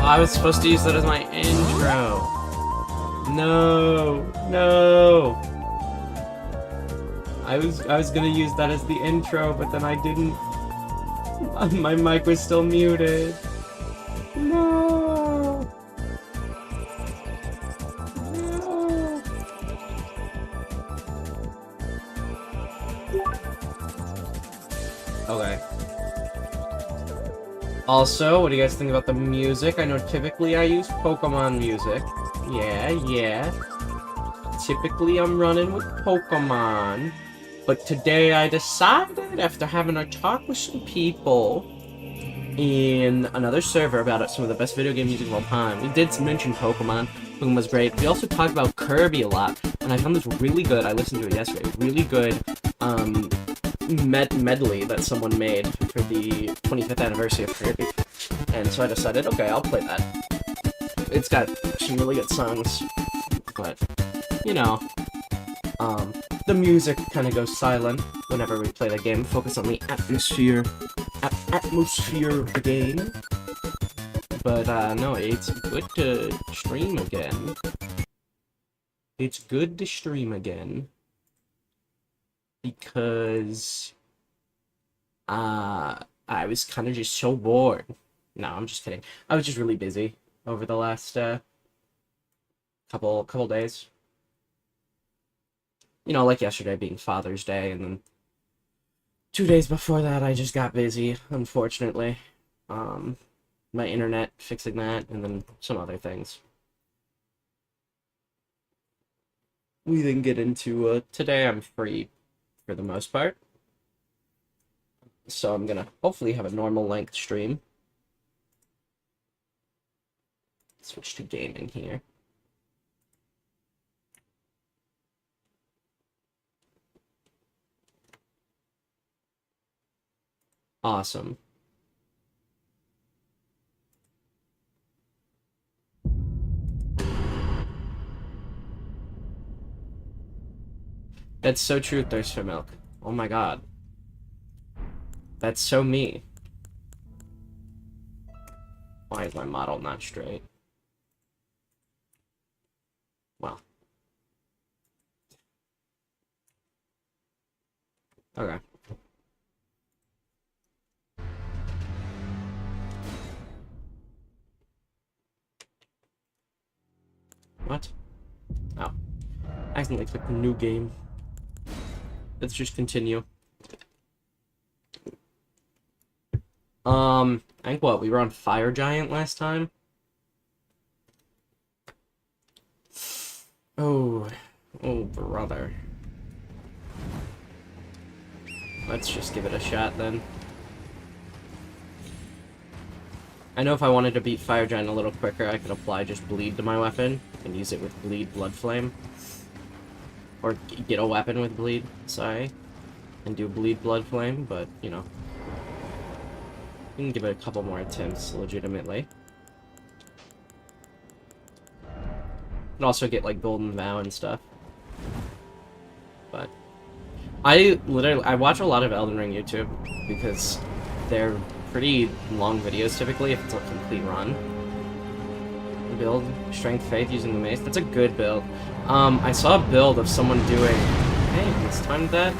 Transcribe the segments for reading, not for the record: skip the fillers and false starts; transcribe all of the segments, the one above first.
I was supposed to use that as my intro. No, no. I was gonna use that as the intro, but then I didn't. My mic was still muted. No. No. Okay. Also, what do you guys think about the music? I know typically I use Pokemon music. Yeah. Typically I'm running with Pokemon. But today I decided, after having a talk with some people in another server about some of the best video game music of all time, we did mention Pokemon. Pokemon was great. We also talked about Kirby a lot, and I found this really good. I listened to it yesterday. Really good, medley that someone made for the 25th anniversary of Kirby. And so I decided, okay, I'll play that. It's got some really good songs, but, you know, the music kind of goes silent whenever we play the game. Focus on the atmosphere of the game. But, no, it's good to stream again. It's good to stream again. Because, I was kind of just so bored. No, I'm just kidding. I was just really busy over the last, couple days. You know, like yesterday being Father's Day, and then 2 days before that I just got busy, unfortunately. My internet fixing that, and then some other things. We then get into, today I'm free for the most part. So I'm gonna hopefully have a normal length stream. Switch to gaming here. Awesome. That's so true, Thirst for Milk. Oh my god. That's so me. Why is my model not straight? Well. Okay. What? Oh. I accidentally clicked new game. Let's just continue. I think what, we were on Fire Giant last time? Oh brother. Let's just give it a shot then. I know if I wanted to beat Fire Giant a little quicker, I could apply just Bleed to my weapon and use it with Bleed Blood Flame. Or get a weapon with Bleed, sorry, and do Bleed Blood Flame, but, you know. We can give it a couple more attempts, legitimately. Could also get, like, Golden Vow and stuff. But I watch a lot of Elden Ring YouTube because they're pretty long videos typically if it's a complete run. Build Strength Faith using the mace. That's a good build. I saw a build of someone doing. Hey, mistimed that.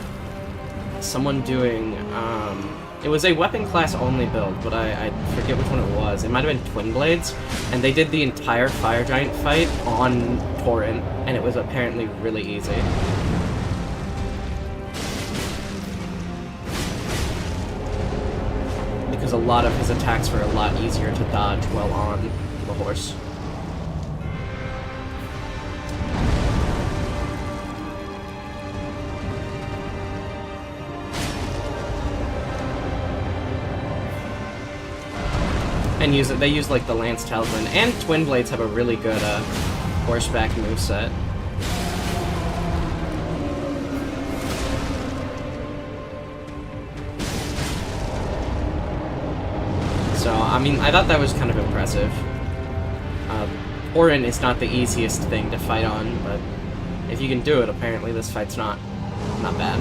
Someone doing. It was a weapon class only build, but I forget which one it was. It might have been Twin Blades, and they did the entire Fire Giant fight on Torrent, and it was apparently really easy. Because a lot of his attacks were a lot easier to dodge while on the horse. And they use like the Lance Talisman, and Twin Blades have a really good horseback moveset. So, I mean, I thought that was kind of impressive. Orin is not the easiest thing to fight on, but if you can do it, apparently this fight's not bad.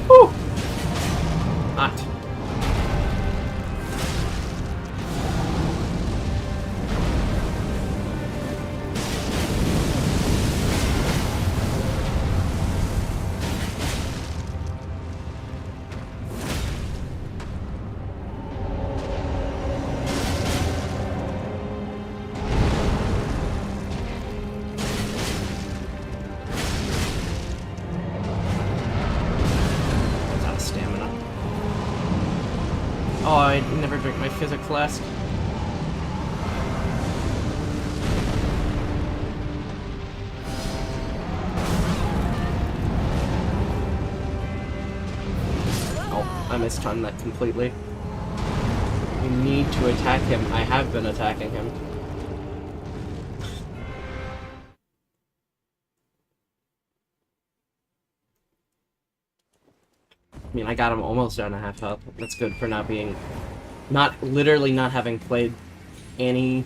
Whew! Hot. Oh, I never drink my physic flask. Oh, I mistimed that completely. You need to attack him. I have been attacking him. I mean, I got him almost down to half health. That's good for literally not having played any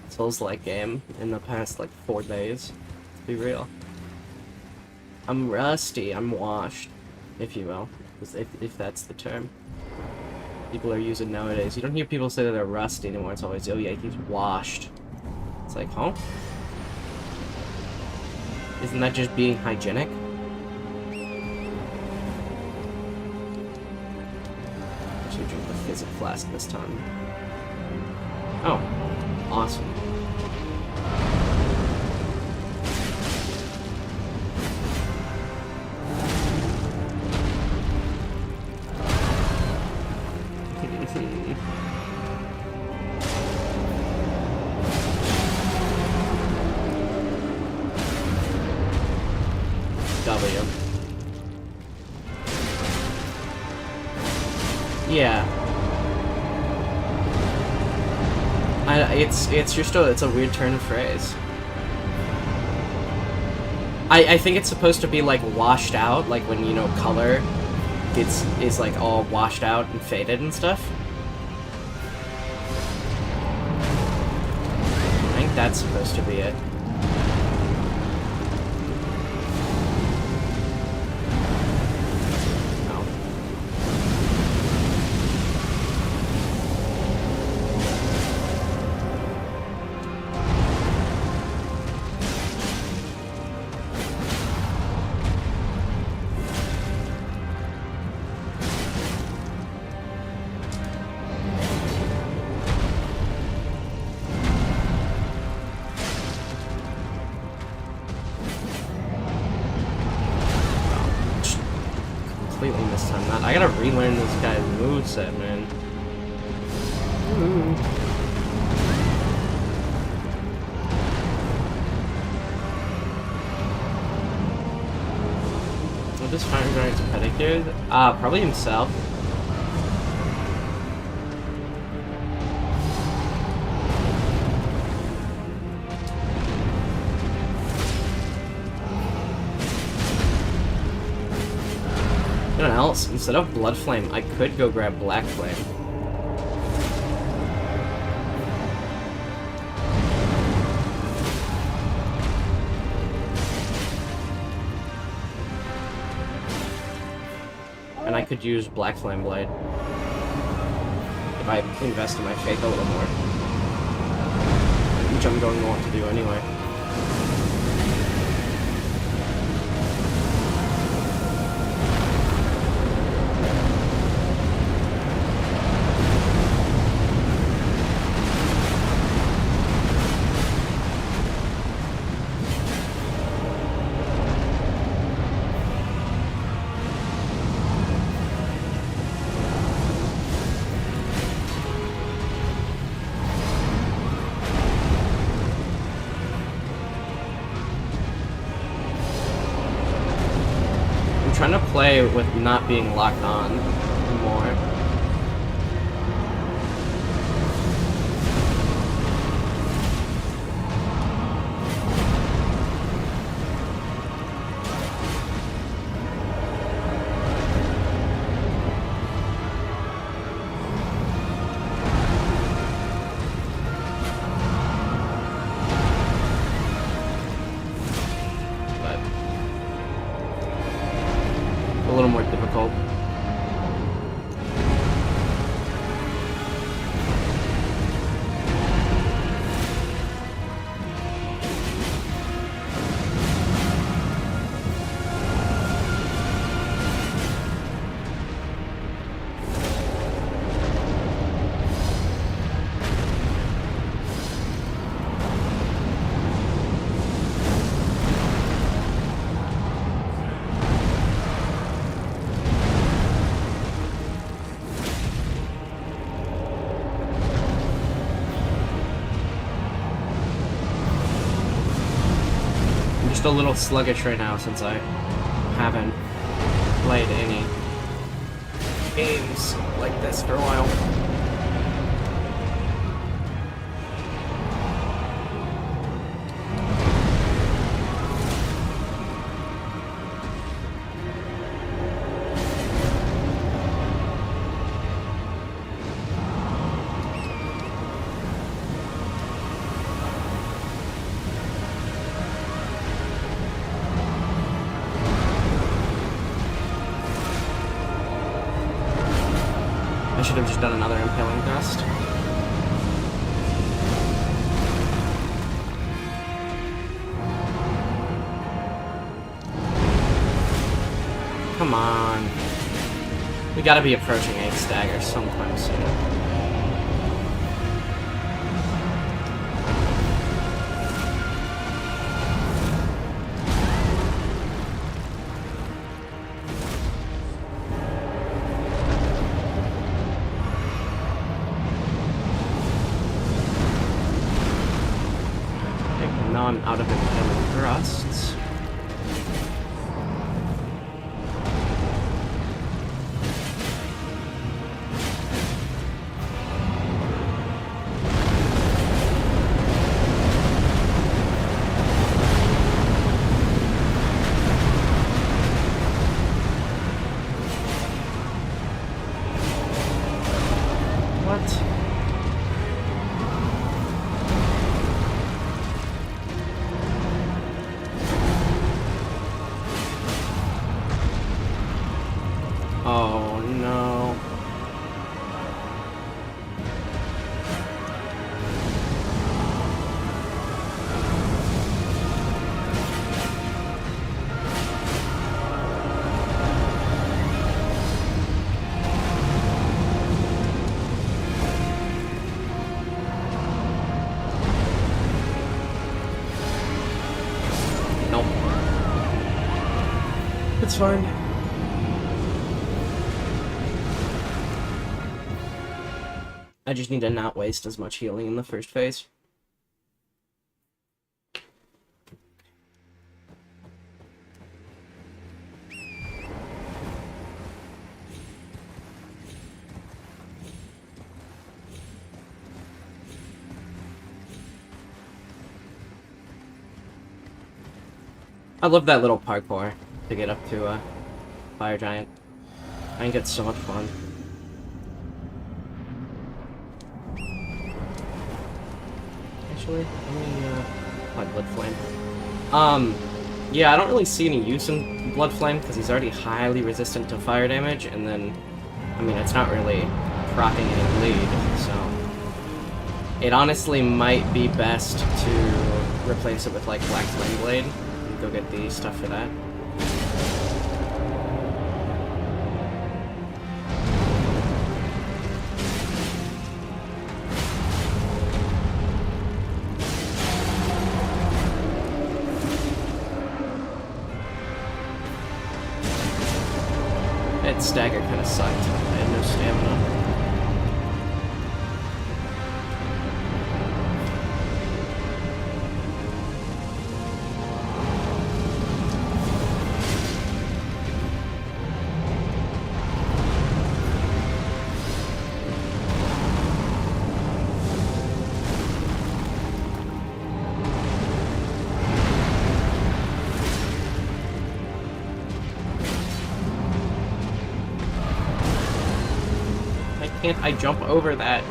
Souls-like game in the past, like, 4 days. To be real. I'm rusty. I'm washed, if you will. If that's the term people are using nowadays. You don't hear people say that they're rusty anymore. It's always, oh yeah, he's washed. It's like, huh? Isn't that just being hygienic? Drink the physic flask this time. Oh, awesome. W. Yeah. It's a weird turn of phrase. I think it's supposed to be like washed out, like when, you know, color is like all washed out and faded and stuff. I think that's supposed to be it. Completely mistimed that. I gotta relearn this guy's moveset, man. Ooh. What does Fire Giant's pedicure? Probably himself. You know what else? Instead of Blood Flame, I could go grab Black Flame. And I could use Black Flame Blade if I invest in my faith a little more. Which I'm going to want to do anyway. Trying to play with not being locked on more. A little more difficult. Just a little sluggish right now since I haven't played any games like this for a while. I should have just done another impaling thrust. Come on. We gotta be approaching 8 stagger sometime soon. Now I'm out of impaling thrusts. What? Oh no. Nope. It's fine. I just need to not waste as much healing in the first phase. I love that little parkour to get up to Fire Giant. I think it's so much fun. Actually, let me play Blood Flame. Yeah, I don't really see any use in Blood Flame because he's already highly resistant to fire damage, and then, I mean, it's not really proccing any bleed, so it honestly might be best to replace it with like Black Flame Blade and go get the stuff for that. That stagger kind of sucked. I had no stamina. Can't I jump over that?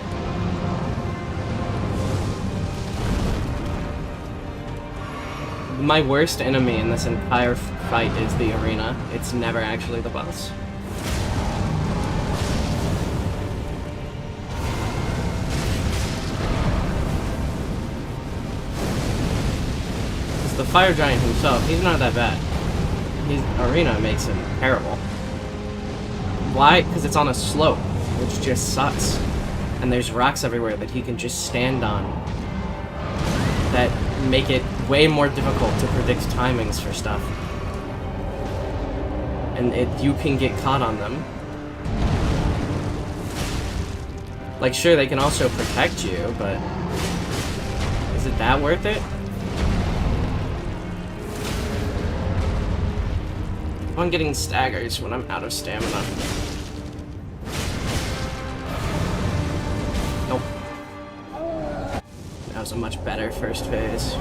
My worst enemy in this entire fight is the arena. It's never actually the boss. It's the fire giant himself. He's not that bad. His arena makes him terrible. Why? Because it's on a slope, which just sucks. And there's rocks everywhere that he can just stand on that make it way more difficult to predict timings for stuff. And you can get caught on them. Like, sure, they can also protect you, but is it that worth it? I'm getting staggers when I'm out of stamina. Nope. That was a much better first phase.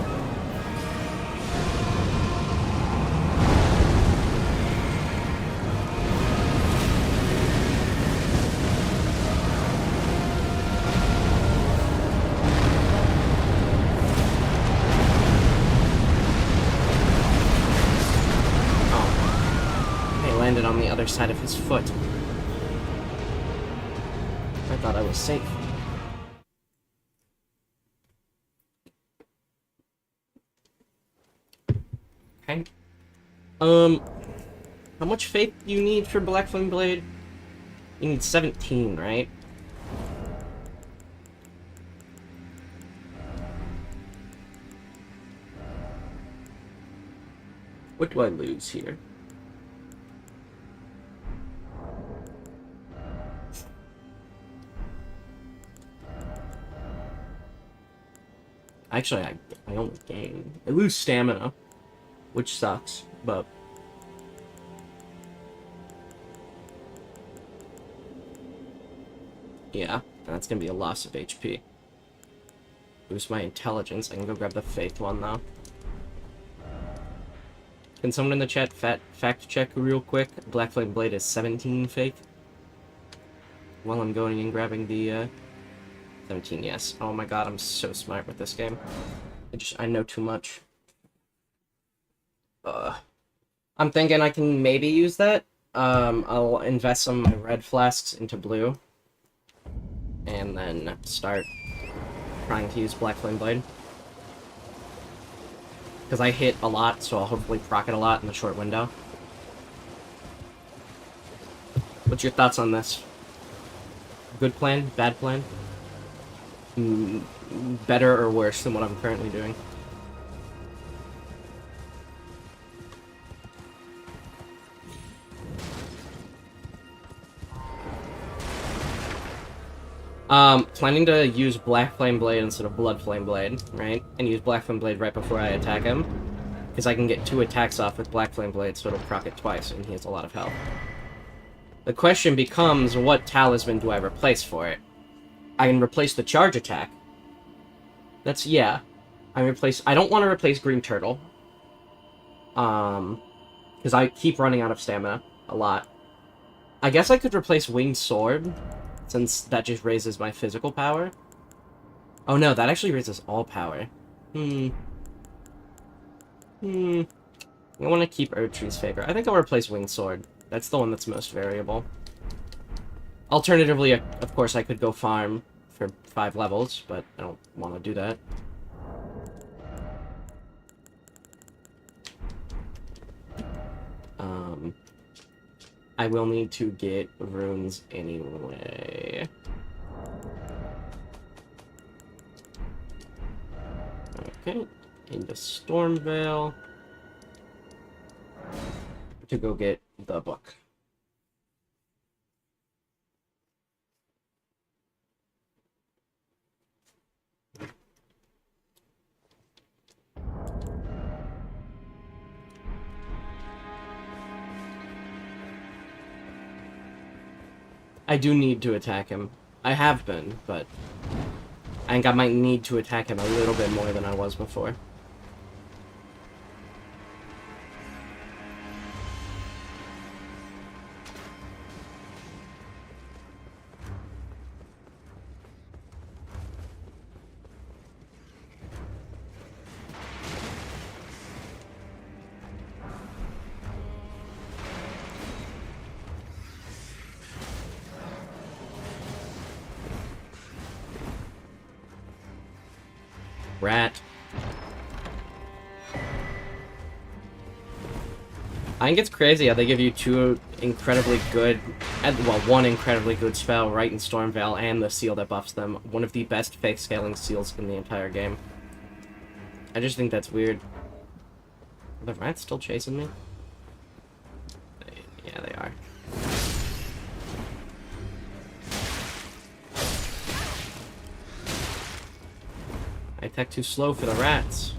Landed on the other side of his foot. I thought I was safe. Okay. How much faith do you need for Black Flame Blade? You need 17, right? What do I lose here? Actually, I only gain. I lose stamina, which sucks, but... yeah, that's gonna be a loss of HP. Boost my intelligence. I can go grab the faith one, though. Can someone in the chat fact check real quick? Black Flame Blade is 17 faith? While I'm going and grabbing the, 17, yes. Oh my god, I'm so smart with this game. I know too much. I'm thinking I can maybe use that. I'll invest some of my red flasks into blue. And then start trying to use Black Flame Blade. Because I hit a lot, so I'll hopefully proc it a lot in the short window. What's your thoughts on this? Good plan? Bad plan? Better or worse than what I'm currently doing? Planning to use Black Flame Blade instead of Blood Flame Blade, right? And use Black Flame Blade right before I attack him. Because I can get 2 attacks off with Black Flame Blade, so it'll proc it twice, and he has a lot of health. The question becomes, what talisman do I replace for it? I can replace the charge attack. That's, yeah. I don't want to replace Green Turtle. Because I keep running out of stamina a lot. I guess I could replace Winged Sword, since that just raises my physical power. Oh no, that actually raises all power. I want to keep Erdtree's Favor. I think I'll replace Winged Sword. That's the one that's most variable. Alternatively, of course, I could go farm for 5 levels, but I don't want to do that. I will need to get runes anyway. Okay, into Stormvale to go get the book. I do need to attack him. I have been, but I think I might need to attack him a little bit more than I was before. Rat. I think it's crazy how they give you two incredibly good, well, one incredibly good spell right in Stormvale and the seal that buffs them. One of the best fake scaling seals in the entire game. I just think that's weird. Are the rats still chasing me? Yeah, they are. I attack too slow for the rats.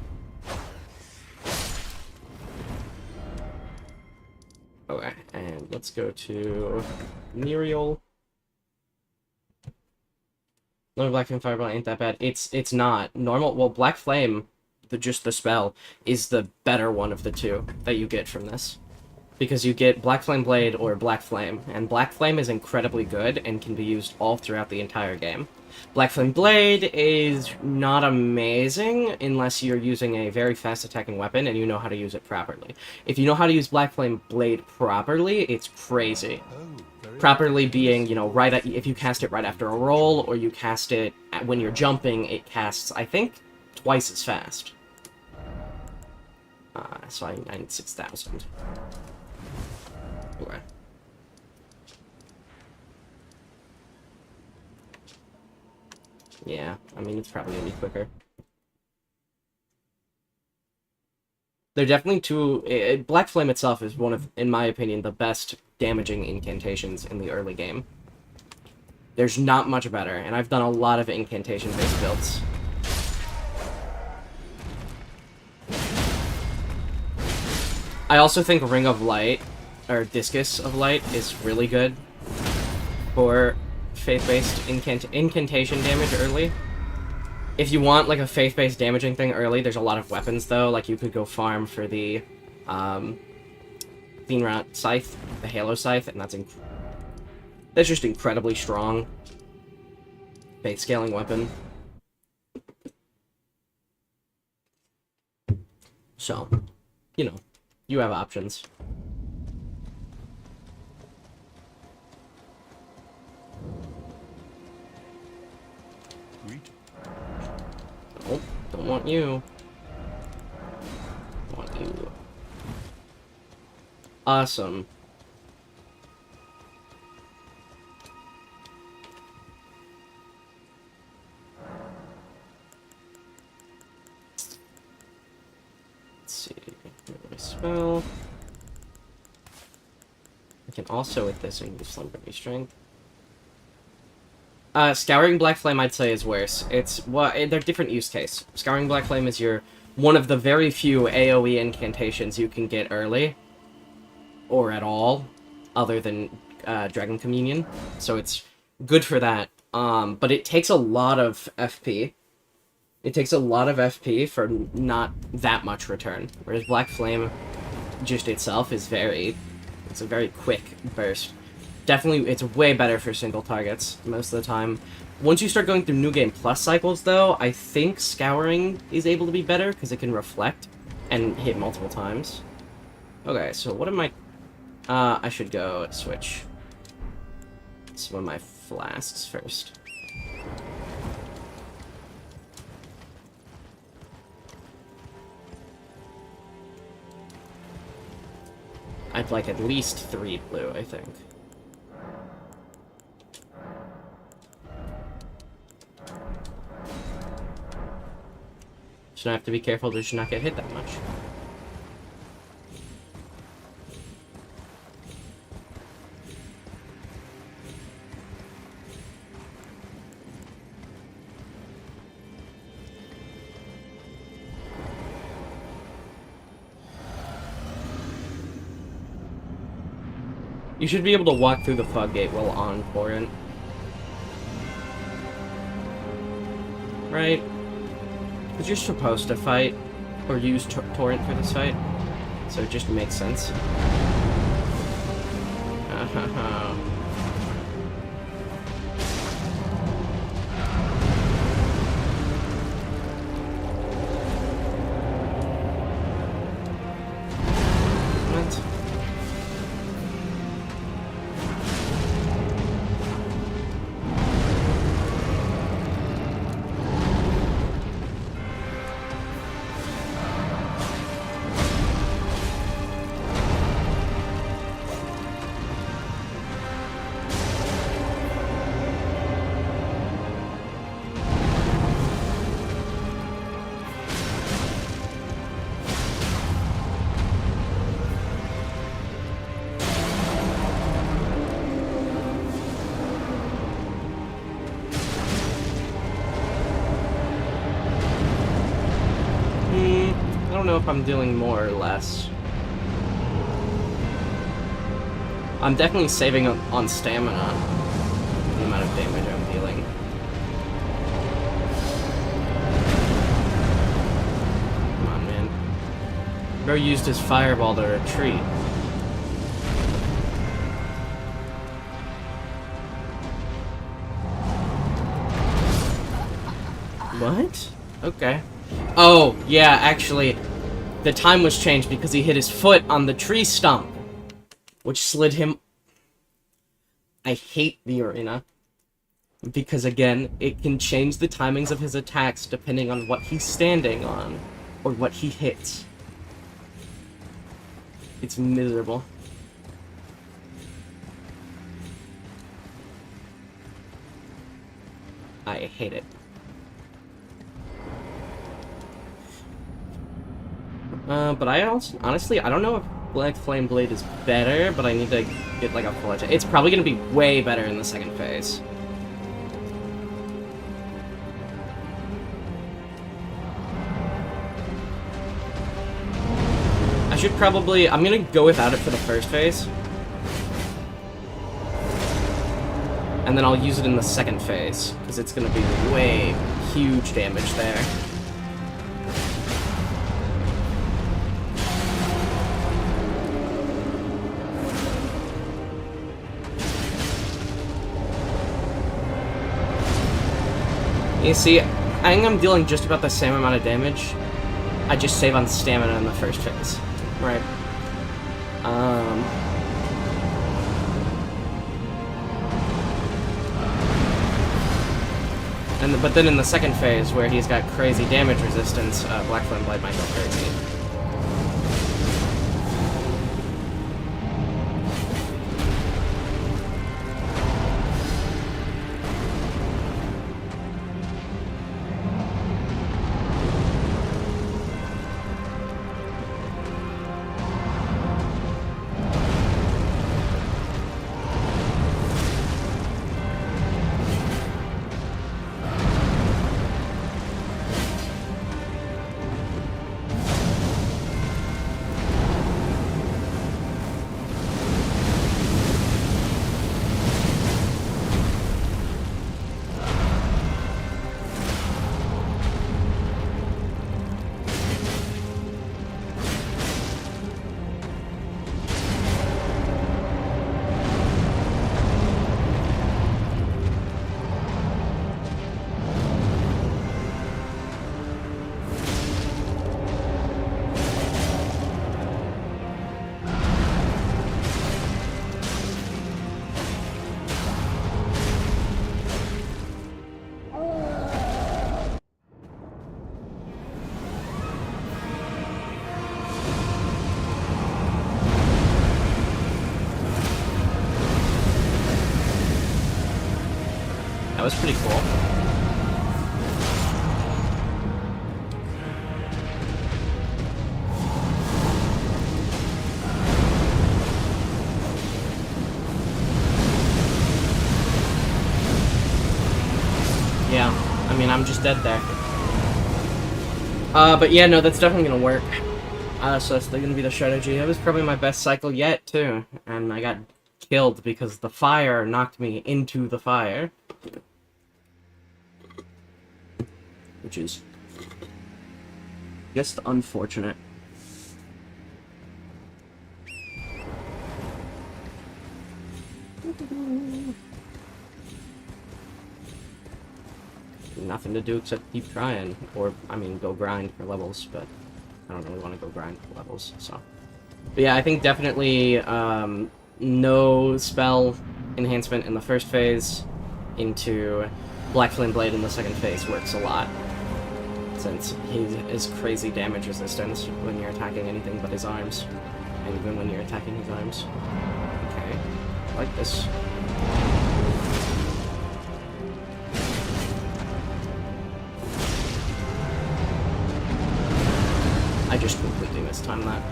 Okay, and let's go to Nerial. No, Black Flame Fireball ain't that bad. It's not. Normal, well, Black Flame, just the spell, is the better one of the two that you get from this. Because you get Black Flame Blade or Black Flame, and Black Flame is incredibly good and can be used all throughout the entire game. Black Flame Blade is not amazing unless you're using a very fast attacking weapon and you know how to use it properly. If you know how to use Black Flame Blade properly, it's crazy. Properly being, you know, if you cast it right after a roll, or you cast it when you're jumping, it casts, I think, twice as fast. So I need 6,000. Okay. Yeah, I mean, it's probably gonna be quicker. They're definitely two... Black Flame itself is one of, in my opinion, the best damaging incantations in the early game. There's not much better, and I've done a lot of incantation-based builds. I also think Ring of Light, or Discus of Light, is really good for faith-based incantation damage early. If you want, like, a faith-based damaging thing early, there's a lot of weapons, though. Like, you could go farm for the, Fiendrat Scythe, the Halo Scythe, and that's just incredibly strong faith-scaling weapon. So, you know, you have options. Oh, don't want you. Want you. Awesome. Let's see. My spell. I can also, with this, use Slumber Strength. Scouring Black Flame, I'd say, is worse. They're different use case. Scouring Black Flame is one of the very few AoE incantations you can get early, or at all, other than Dragon Communion. So it's good for that. But it takes a lot of FP. It takes a lot of FP for not that much return. Whereas Black Flame, just itself, it's a very quick burst. definitely, it's way better for single targets most of the time. Once you start going through New Game Plus cycles, though, I think Scouring is able to be better, because it can reflect and hit multiple times. Okay, so what am I should go switch some of my flasks first. I'd like at least 3 blue, I think. Just I have to be careful to just not get hit that much. You should be able to walk through the fog gate while on Torrent. Right? Because you're supposed to fight, or use Torrent for this fight, so it just makes sense. I don't know if I'm dealing more or less. I'm definitely saving on stamina, the amount of damage I'm dealing. Come on, man. Bro used his fireball to retreat. What? Okay. Oh, yeah, actually, the time was changed because he hit his foot on the tree stump, which slid him. I hate the arena, because again, it can change the timings of his attacks depending on what he's standing on, or what he hits. It's miserable. I hate it. But I also, honestly, I don't know if Black Flame Blade is better, but I need to get, like, a full attack. It's probably gonna be way better in the second phase. I should probably, I'm gonna go without it for the first phase. And then I'll use it in the second phase, because it's gonna be way huge damage there. You see, I think I'm dealing just about the same amount of damage. I just save on stamina in the first phase. Right. But then in the second phase, where he's got crazy damage resistance, Black Flame Blade might go crazy. was pretty cool. Yeah, I mean, I'm just dead there. But yeah, no, that's definitely gonna work. So that's gonna be the strategy. That was probably my best cycle yet, too. And I got killed because the fire knocked me into the fire. Which is just unfortunate. Nothing to do except keep trying. Or, I mean, go grind for levels, but I don't really want to go grind for levels, so. But yeah, I think definitely no spell enhancement in the first phase into Black Flame Blade in the second phase works a lot. Since he is crazy damage resistance when you're attacking anything but his arms. And even when you're attacking his arms. Okay, I like this. I just completely mistimed that.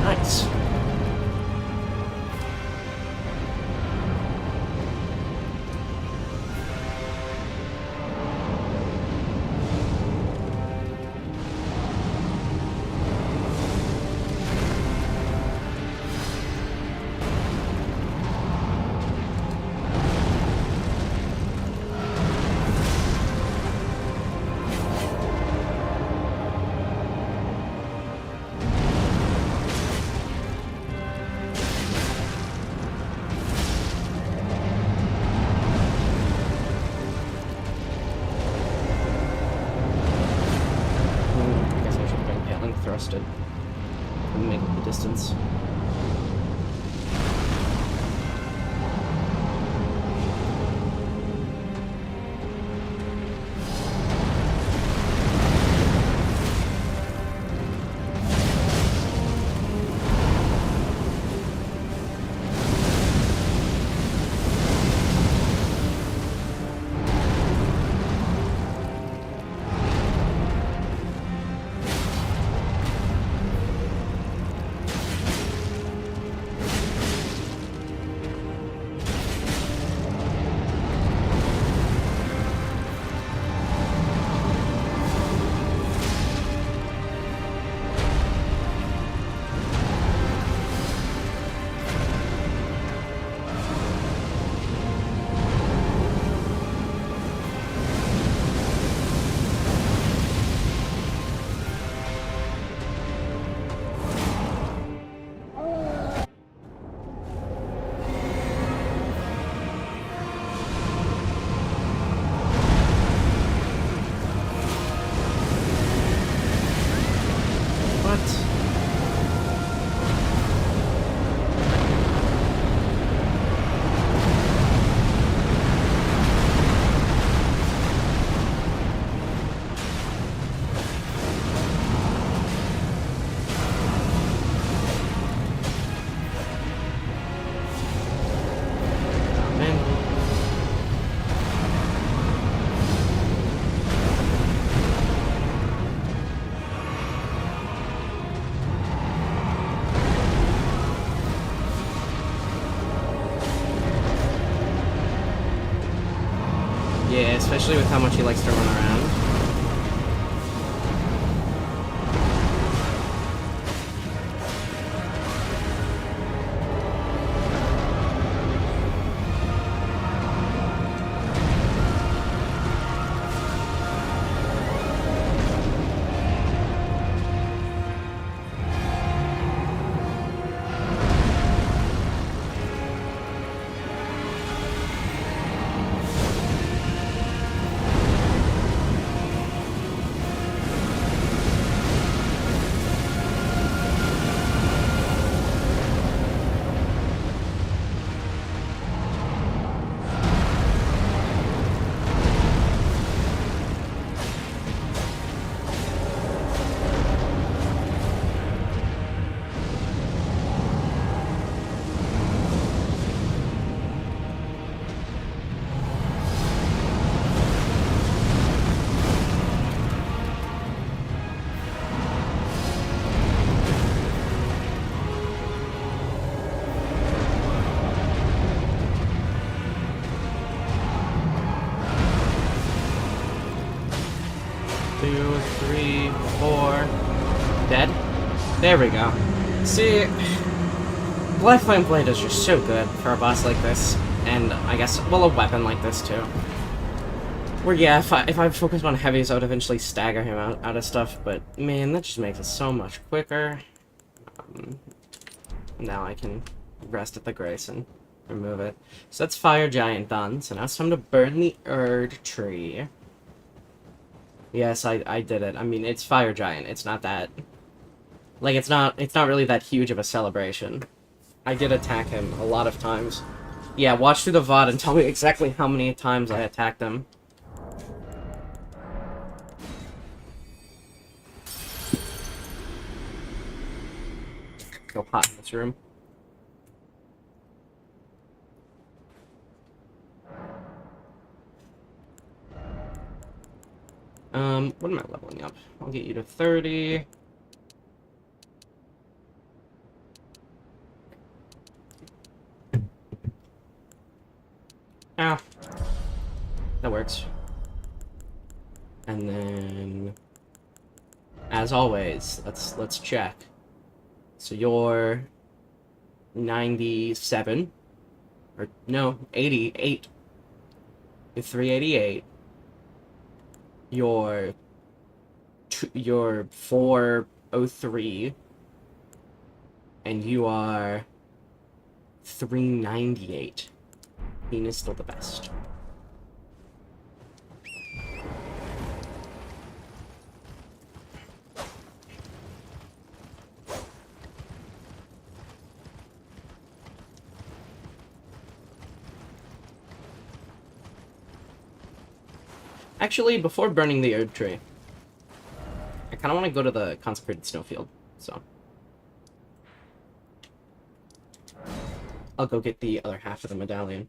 Nice. Thrusted and make the distance. Yeah, especially with how much he likes to run around. 2, 3, 4. Dead? There we go. See, Black Flame Blade is just so good for a boss like this. And I guess, well, a weapon like this too. Where, yeah, if I focused on heavies, I would eventually stagger him out of stuff, but man, that just makes it so much quicker. Now I can rest at the Grace and remove it. So that's Fire Giant done, so now it's time to burn the Erd Tree. Yes, I did it. I mean, it's Fire Giant, it's not that... Like, it's not really that huge of a celebration. I did attack him a lot of times. Yeah, watch through the VOD and tell me exactly how many times I attacked him. Go hot in this room. What am I leveling up? I'll get you to 30. Ah. That works. And then, as always, let's check. So you're 97, or no, 88. You're 388. You're 403, and you are 398. Bean is still the best. Actually, before burning the Erd Tree, I kind of want to go to the Consecrated Snowfield, so... I'll go get the other half of the medallion.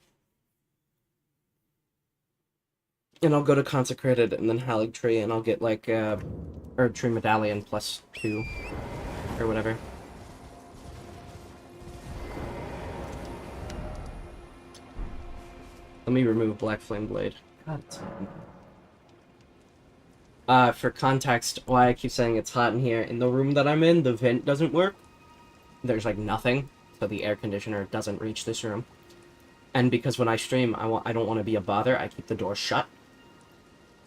And I'll go to Consecrated and then Hallowed Tree, and I'll get, like, Erd Tree Medallion plus 2, or whatever. Let me remove Black Flame Blade. God, it's hot in here. For context, why I keep saying it's hot in here, in the room that I'm in, the vent doesn't work. There's, like, nothing, so the air conditioner doesn't reach this room. And because when I stream, I don't want to be a bother, I keep the door shut.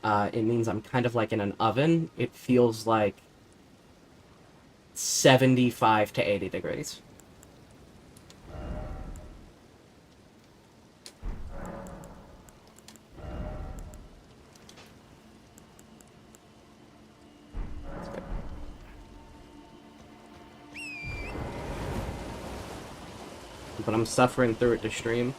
It means I'm kind of like in an oven. It feels like 75 to 80 degrees. But I'm suffering through it to stream.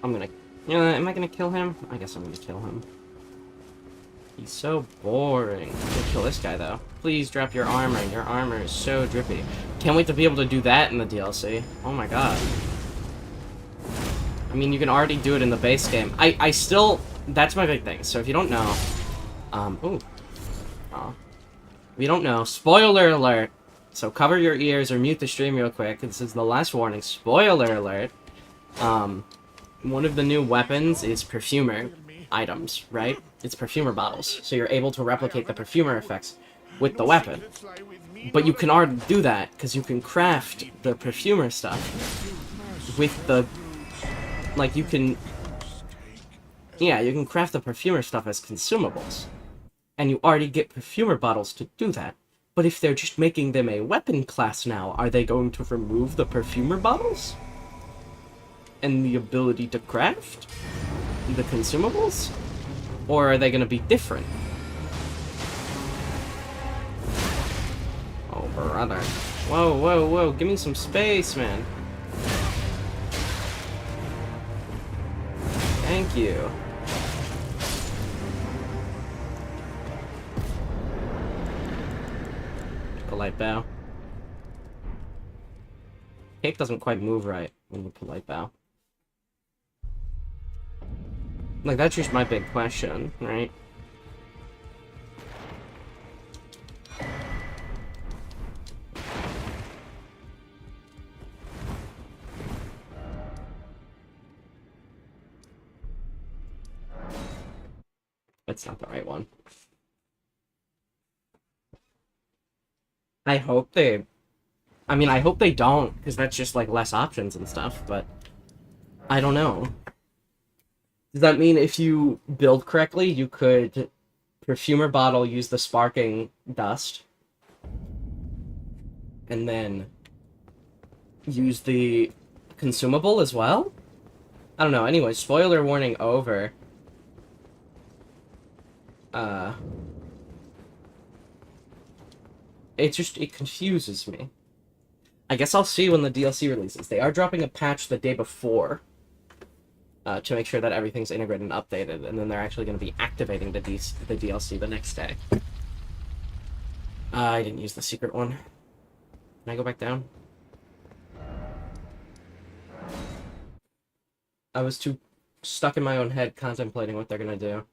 I'm gonna... am I gonna kill him? I guess I'm gonna kill him. He's so boring. I'm gonna kill this guy, though. Please drop your armor. Your armor is so drippy. Can't wait to be able to do that in the DLC. Oh my god. I mean, you can already do it in the base game. I still... That's my big thing. So if you don't know... ooh. Oh. If you don't know, spoiler alert. So cover your ears or mute the stream real quick. This is the last warning. Spoiler alert. One of the new weapons is perfumer items, right? It's perfumer bottles. So you're able to replicate the perfumer effects with the weapon. But you can already do that, because you can craft the perfumer stuff with the... Like, you can... Yeah, you can craft the perfumer stuff as consumables. And you already get perfumer bottles to do that. But if they're just making them a weapon class now, are they going to remove the perfumer bottles? And the ability to craft the consumables? Or are they going to be different? Oh, brother. Whoa, whoa, whoa. Give me some space, man. Thank you. Polite bow. Cake doesn't quite move right in the polite bow. Like, that's just my big question, right? That's not the right one. I hope they... I mean, I hope they don't, because that's just, like, less options and stuff, but... I don't know. Does that mean if you build correctly, you could perfumer bottle, use the sparking dust, and then use the consumable as well? I don't know. Anyway, spoiler warning over. It confuses me. I guess I'll see when the DLC releases. They are dropping a patch the day before. To make sure that everything's integrated and updated, and then they're actually going to be activating the DLC the next day. I didn't use the secret one. Can I go back down? I was too stuck in my own head contemplating what they're going to do.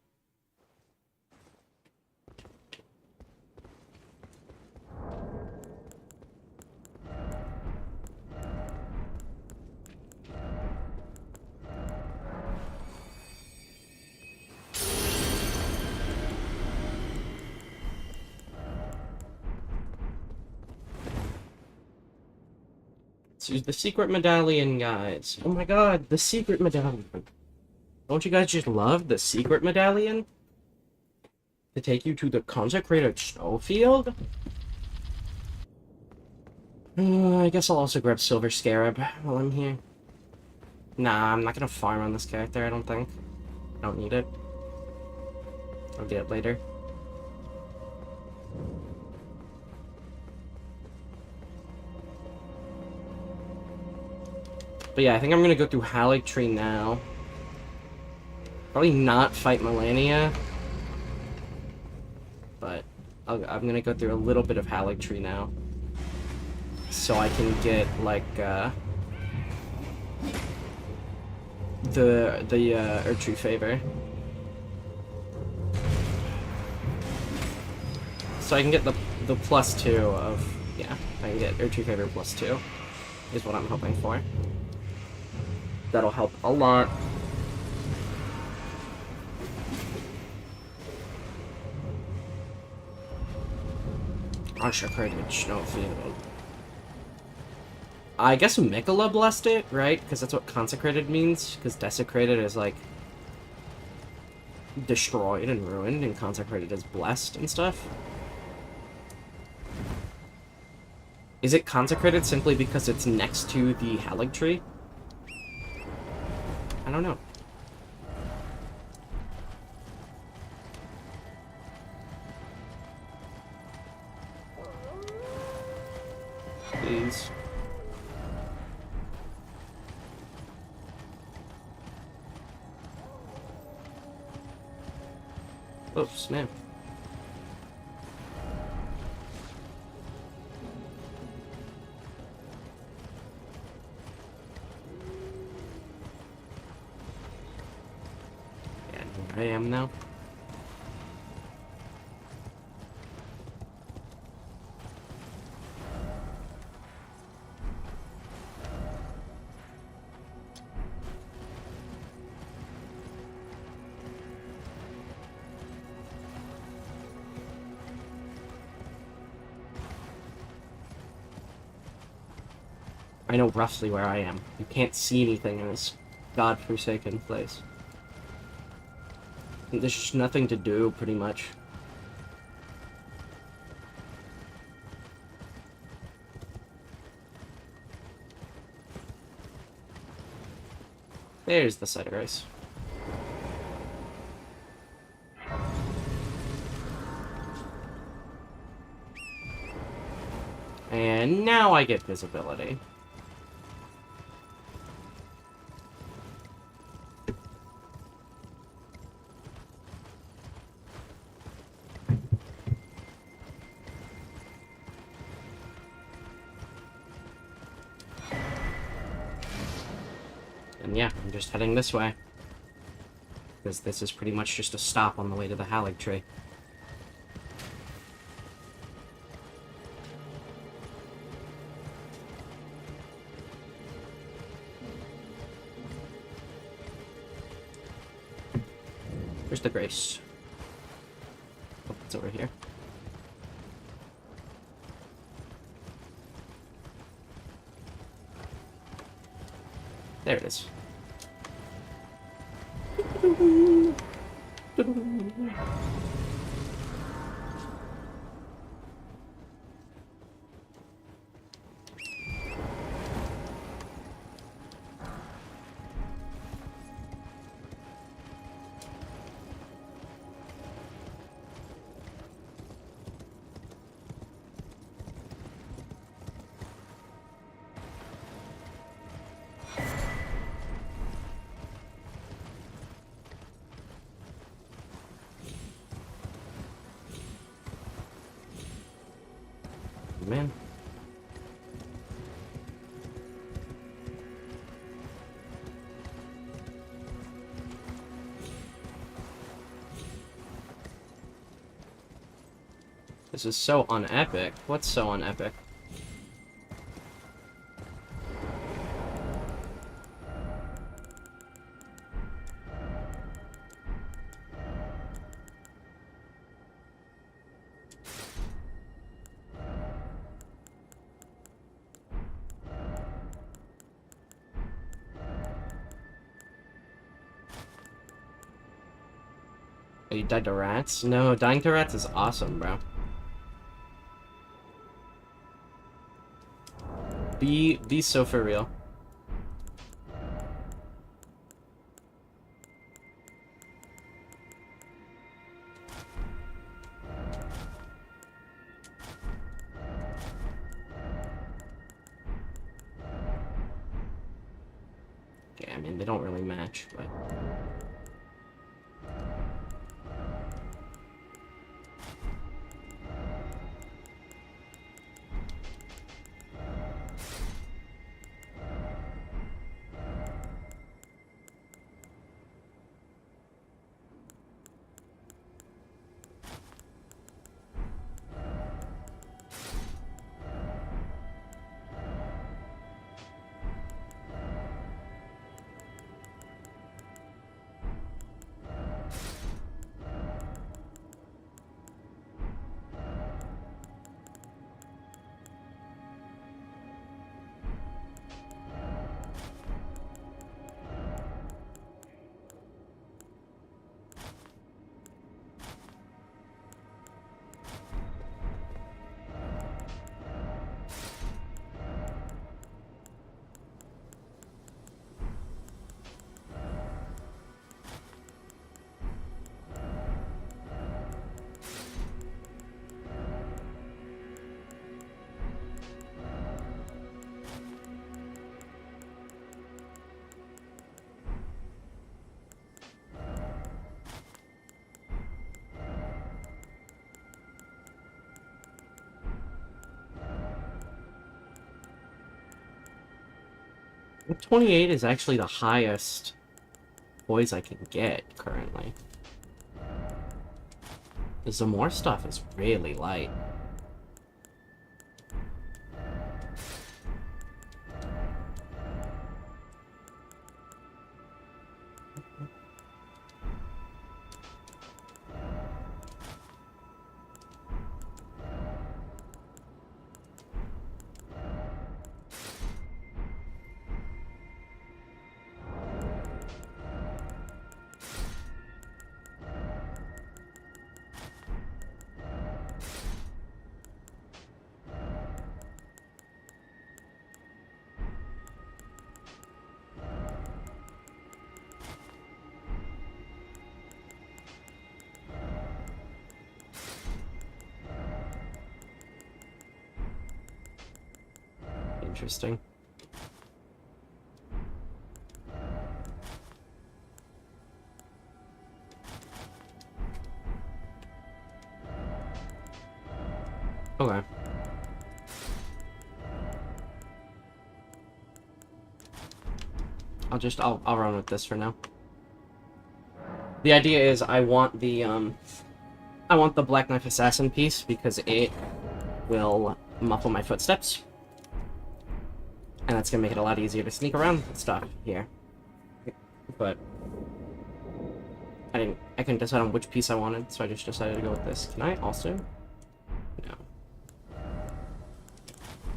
Let's use the secret medallion, guys. Oh my god, the secret medallion. Don't you guys just love the secret medallion? To take you to the consecrated snowfield? I guess I'll also grab Silver Scarab while I'm here. Nah, I'm not gonna farm on this character, I don't think. I don't need it. I'll get it later. But yeah, I think I'm gonna go through Haligtree now. Probably not fight Melania. But I'm gonna go through a little bit of Haligtree now. So I can get, like, the Erdtree favor. So I can get the +2 of... Yeah, I can get Erdtree favor +2. Is what I'm hoping for. That'll help a lot. Consecrated snowfield. I guess Mikola blessed it, right? Because that's what consecrated means. Because desecrated is like destroyed and ruined, and consecrated is blessed and stuff. Is it consecrated simply because it's next to the Haligtree? I don't know. Please. Oh, snap. Yeah, I am now. I know roughly where I am. You can't see anything in this godforsaken place. There's just nothing to do, pretty much. There's the cider ice. And now I get visibility. And yeah, I'm just heading this way. Because this is pretty much just a stop on the way to the Hallig Tree. Where's the Grace? Oh, it's over here. There it is. Man. This is so unepic. What's so unepic? Oh, you died to rats? No, dying to rats is awesome, bro. Be so for real. Okay, I mean, they don't really match, but... I think 28 is actually the highest poise I can get currently. The Zamor stuff is really light. Interesting. Okay. I'll run with this for now. The idea is I want the Black Knife Assassin piece because it will muffle my footsteps. And that's gonna make it a lot easier to sneak around stuff here. But I couldn't decide on which piece I wanted, so I just decided to go with this. Can I also? No.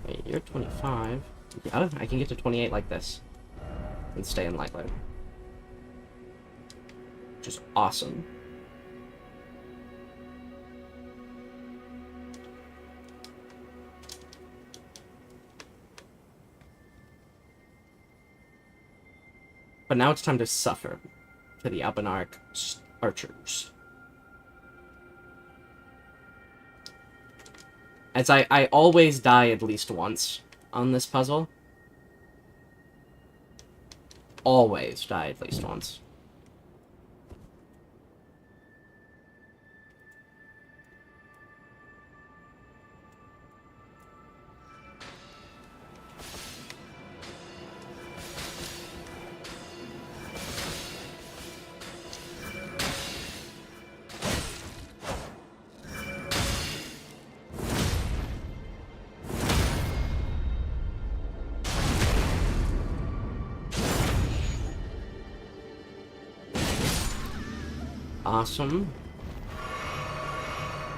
Wait, you're 25. Yeah, I can get to 28 like this. And stay in light load. Which is awesome. But now it's time to suffer for the Albanaric archers. As I always die at least once on this puzzle. Always die at least once. Awesome.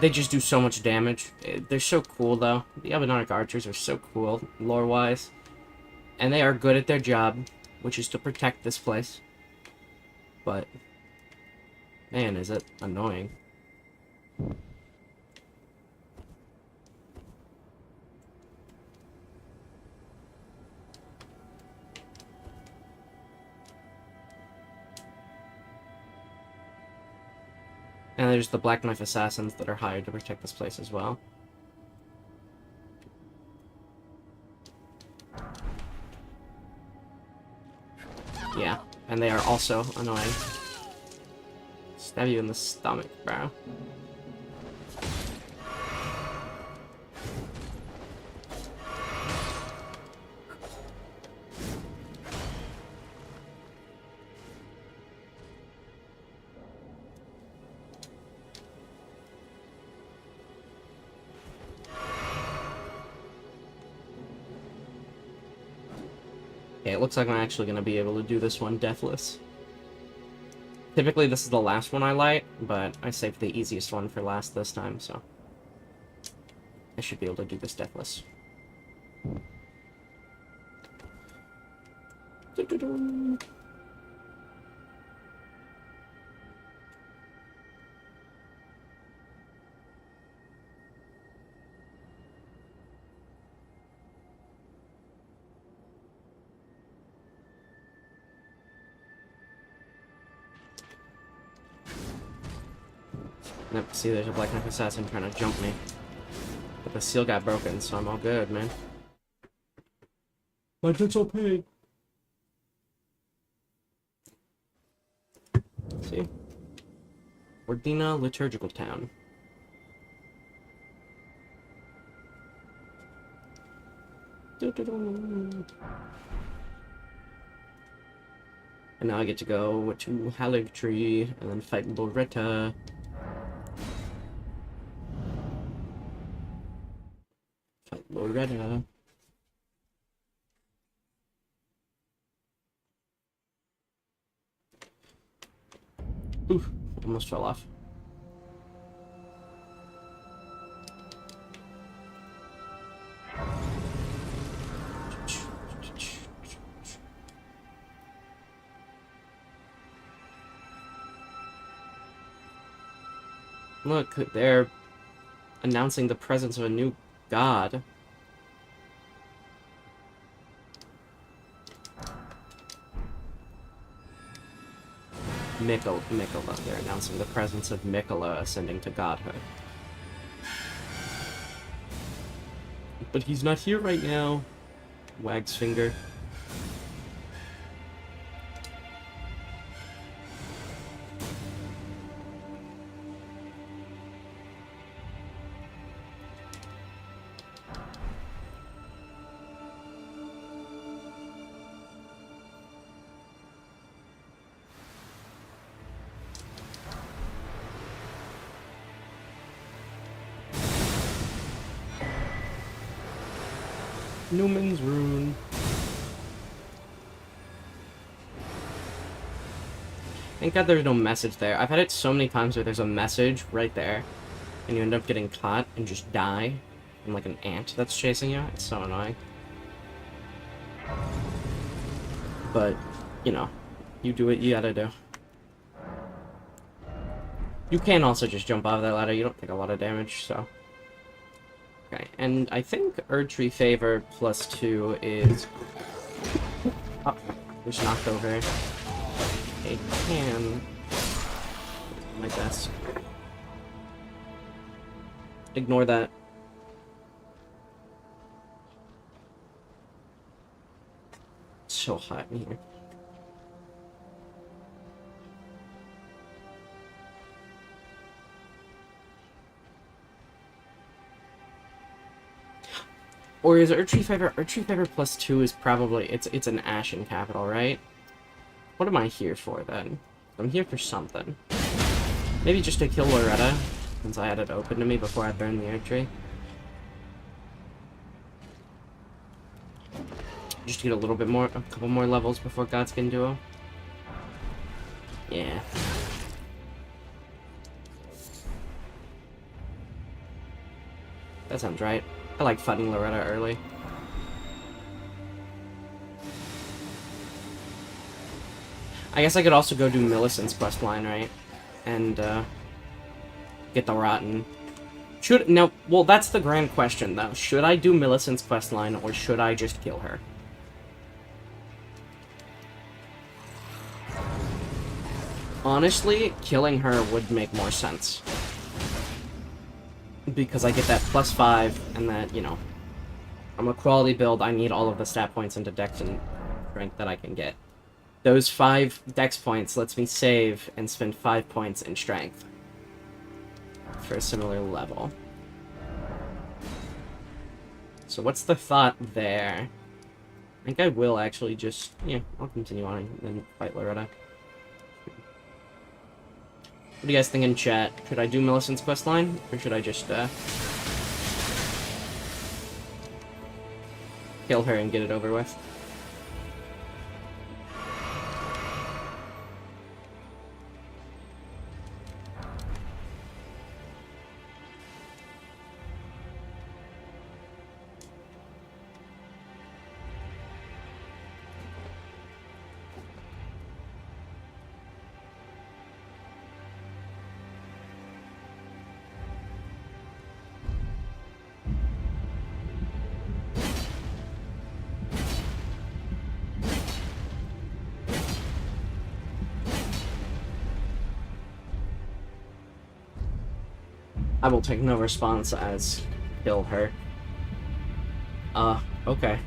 They just do so much damage. They're so cool, though. The Albanaric archers are so cool, lore-wise. And they are good at their job, which is to protect this place. But, man, is it annoying. And there's the Black Knife Assassins that are hired to protect this place as well. Yeah, and they are also annoying. Stab you in the stomach, bro. Okay, it looks like I'm actually going to be able to do this one deathless. Typically this is the last one I light, but I saved the easiest one for last this time, so I should be able to do this deathless. Yep, see, there's a Black Knife Assassin trying to jump me. But the seal got broken, so I'm all good, man. My debt's all paid. See? Ordina Liturgical Town. And now I get to go to Haligtree and then fight Loretta. Fight Loretta. Oof, almost fell off. Look, they're announcing the presence of a new god. Mikola. They're announcing the presence of Mikola ascending to godhood. But he's not here right now. Wag's finger. Newman's Rune. Thank God there's no message there. I've had it so many times where there's a message right there, and you end up getting caught and just die from like an ant that's chasing you. It's so annoying. But, you know, you do what you gotta do. You can also just jump off that ladder. You don't take a lot of damage, so... Okay, and I think Erdtree Favor +2 is... Oh, just knocked over. I can... My best. Ignore that. It's so hot in here. Or is Erdtree Favor? Erdtree Favor +2 is probably... It's an Ashen capital, right? What am I here for, then? I'm here for something. Maybe just to kill Loretta, since I had it open to me before I burned the Erdtree. Just to get a little bit more... A couple more levels before Godskin Duo. Yeah. That sounds right. I like fighting Loretta early. I guess I could also go do Millicent's questline, right? And, get the Rotten. Now, well, that's the grand question, though. Should I do Millicent's questline, or should I just kill her? Honestly, killing her would make more sense. Because I get that +5, and that, you know, I'm a quality build, I need all of the stat points into Dex and Strength that I can get. Those 5 Dex points lets me save and spend 5 points in Strength for a similar level. So what's the thought there? I think I will actually just, yeah, I'll continue on and then fight Loretta. What do you guys think in chat? Should I do Millicent's questline, or should I just, kill her and get it over with? I will take no response as kill her. Okay.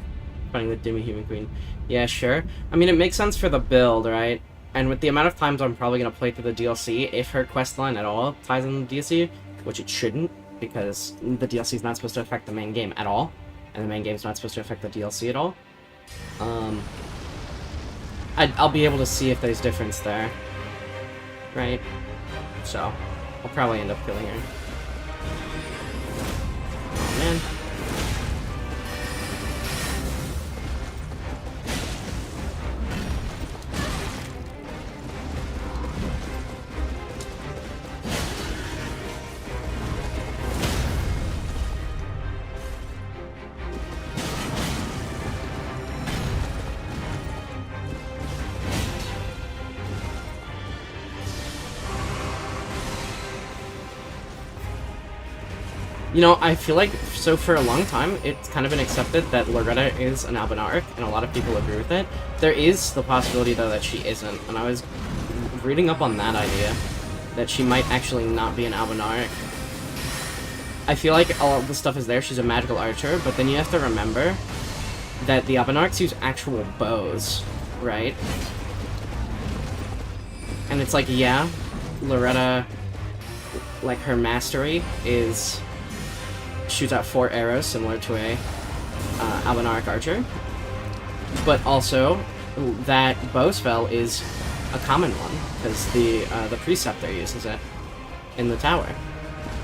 Fighting the Demi-Human Queen. Yeah, sure. I mean, it makes sense for the build, right? And with the amount of times I'm probably going to play through the DLC, if her questline at all ties in the DLC, which it shouldn't, because the DLC is not supposed to affect the main game at all, and the main game is not supposed to affect the DLC at all, I'll be able to see if there's difference there, right? So, I'll probably end up killing her. Oh, man. You know, I feel like, so for a long time, it's kind of been accepted that Loretta is an Albinaric, and a lot of people agree with it. There is the possibility, though, that she isn't, and I was reading up on that idea, that she might actually not be an Albinaric. I feel like all of the stuff is there, she's a magical archer, but then you have to remember that the Abenarchs use actual bows, right? And it's like, yeah, Loretta, like, her mastery is shoots out 4 arrows, similar to a Abenarch archer. But also, that bow spell is a common one, because the Preceptor uses it in the tower.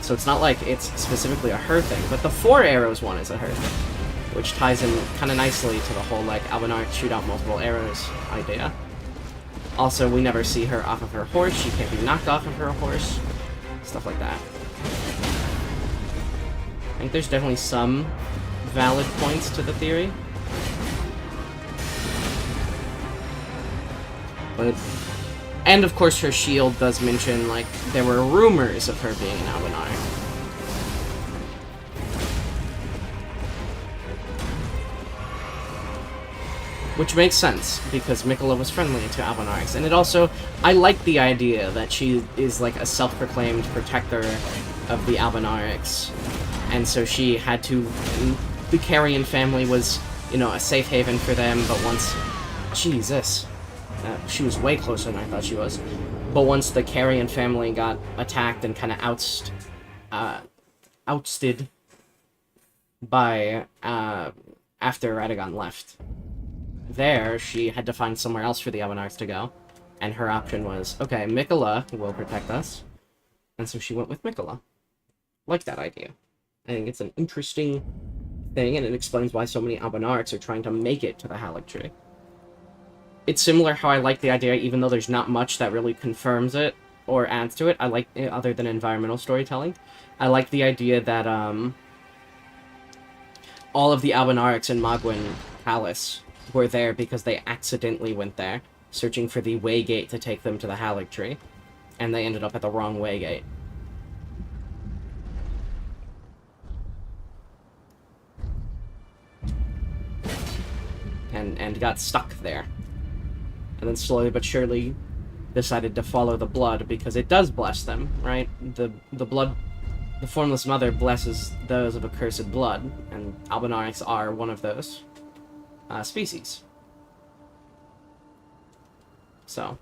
So it's not like it's specifically a her thing, but the 4 arrows one is a her thing, which ties in kind of nicely to the whole, like, Abenarch shoot out multiple arrows idea. Also, we never see her off of her horse, she can't be knocked off of her horse, stuff like that. I think there's definitely some valid points to the theory. But, and of course her shield does mention, like, there were rumors of her being an Abenarch. Which makes sense, because Mikola was friendly to Abenarchs. And it also, I like the idea that she is, like, a self-proclaimed protector of the Abenarchs. And so she had to, the Carrion family was, you know, a safe haven for them, but once, Jesus, she was way closer than I thought she was. But once the Carrion family got attacked and kind of ousted by, after Radagon left, there, she had to find somewhere else for the Abenarchs to go. And her option was, okay, Mikola will protect us. And so she went with Mikola. Like that idea. I think it's an interesting thing, and it explains why so many Abenarchs are trying to make it to the Haligtree. It's similar how I like the idea, even though there's not much that really confirms it or adds to it. I like it, other than environmental storytelling. I like the idea that all of the Abenarchs in Magwin Palace were there because they accidentally went there, searching for the Waygate to take them to the Haligtree, and they ended up at the wrong Waygate. And got stuck there. And then slowly but surely decided to follow the blood, because it does bless them, right? The blood, the Formless Mother blesses those of accursed blood, and Abenarchs are one of those species. So,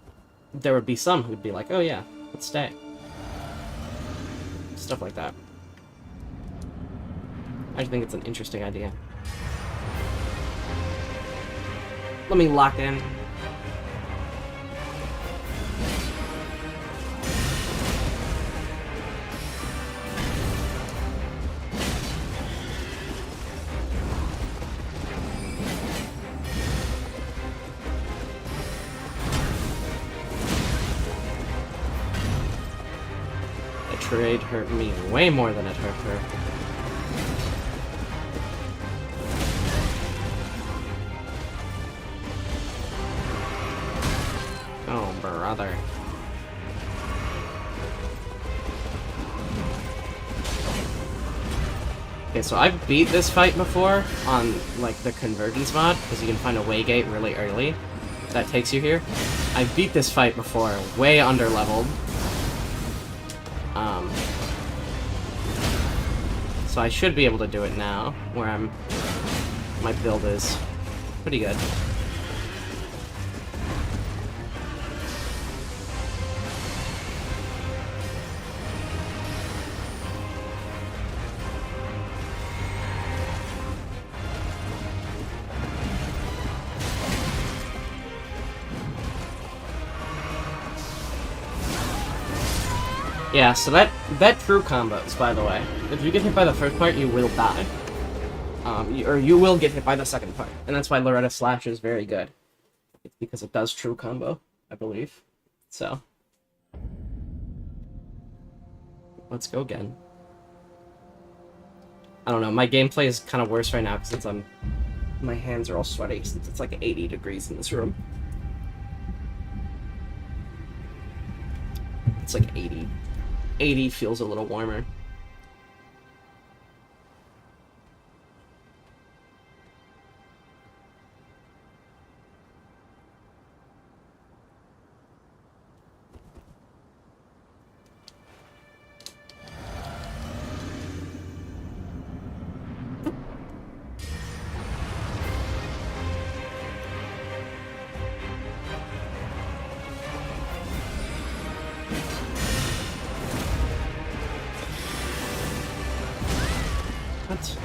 there would be some who'd be like, oh yeah, let's stay. Stuff like that. I think it's an interesting idea. Let me lock in. The trade hurt me way more than it hurt her. Oh, brother. Okay, so I've beat this fight before on, like, the Convergence mod, because you can find a Waygate really early that takes you here. I've beat this fight before, way under-leveled. So I should be able to do it now, where my build is pretty good. Yeah, so that true combos, by the way. If you get hit by the first part, you will die. Or you will get hit by the second part. And that's why Loretta Slash is very good. It's because it does true combo, I believe. So. Let's go again. I don't know, my gameplay is kind of worse right now since my hands are all sweaty since it's like 80 degrees in this room. It's like 80. 80 feels a little warmer. What?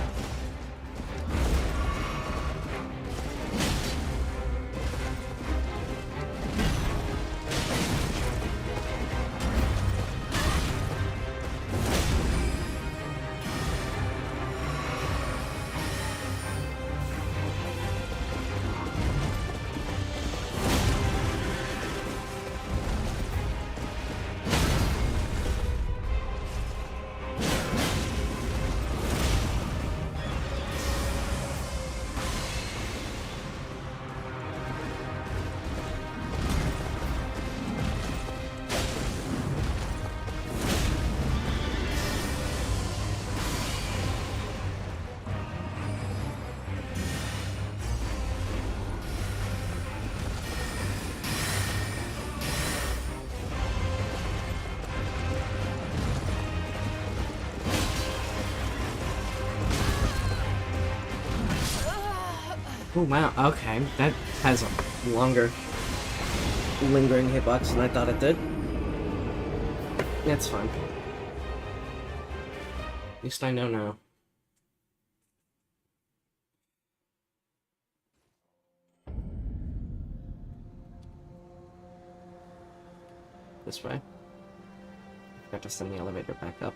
Oh wow, okay. That has a longer lingering hitbox than I thought it did. That's fine. At least I know now. This way. Forgot to send the elevator back up.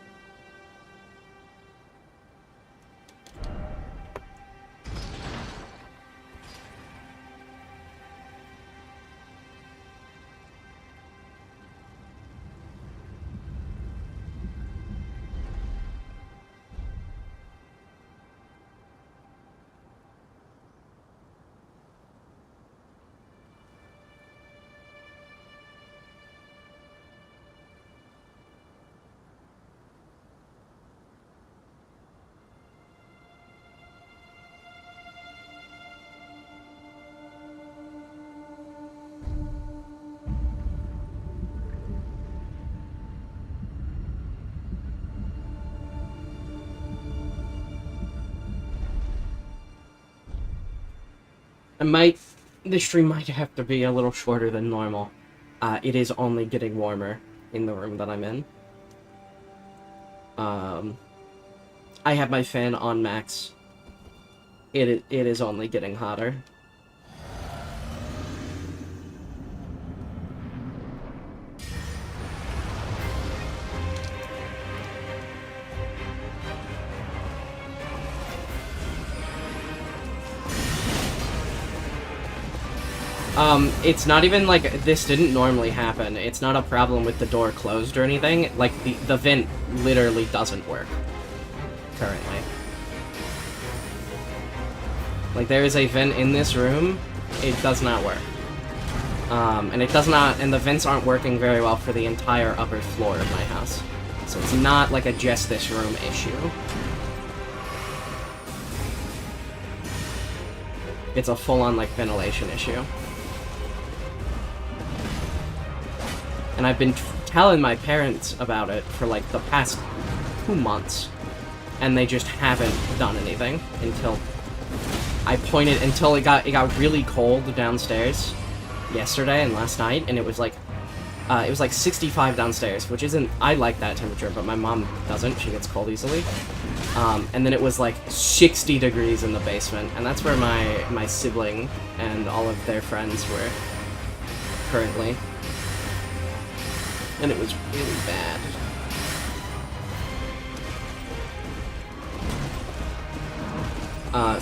This stream might have to be a little shorter than normal. It is only getting warmer in the room that I'm in. I have my fan on max. It is only getting hotter. It's not even like, this didn't normally happen. It's not a problem with the door closed or anything. Like, the vent literally doesn't work. Currently. Like, there is a vent in this room. It does not work. And it does not, and the vents aren't working very well for the entire upper floor of my house. So it's not like a just this room issue. It's a full-on, like, ventilation issue. And I've been telling my parents about it for, like, the past 2 months. And they just haven't done anything until I pointed, until it got really cold downstairs yesterday and last night, and it was like 65 downstairs, which isn't, I like that temperature, but my mom doesn't, she gets cold easily. And then it was like 60 degrees in the basement, and that's where my sibling and all of their friends were currently. And it was really bad.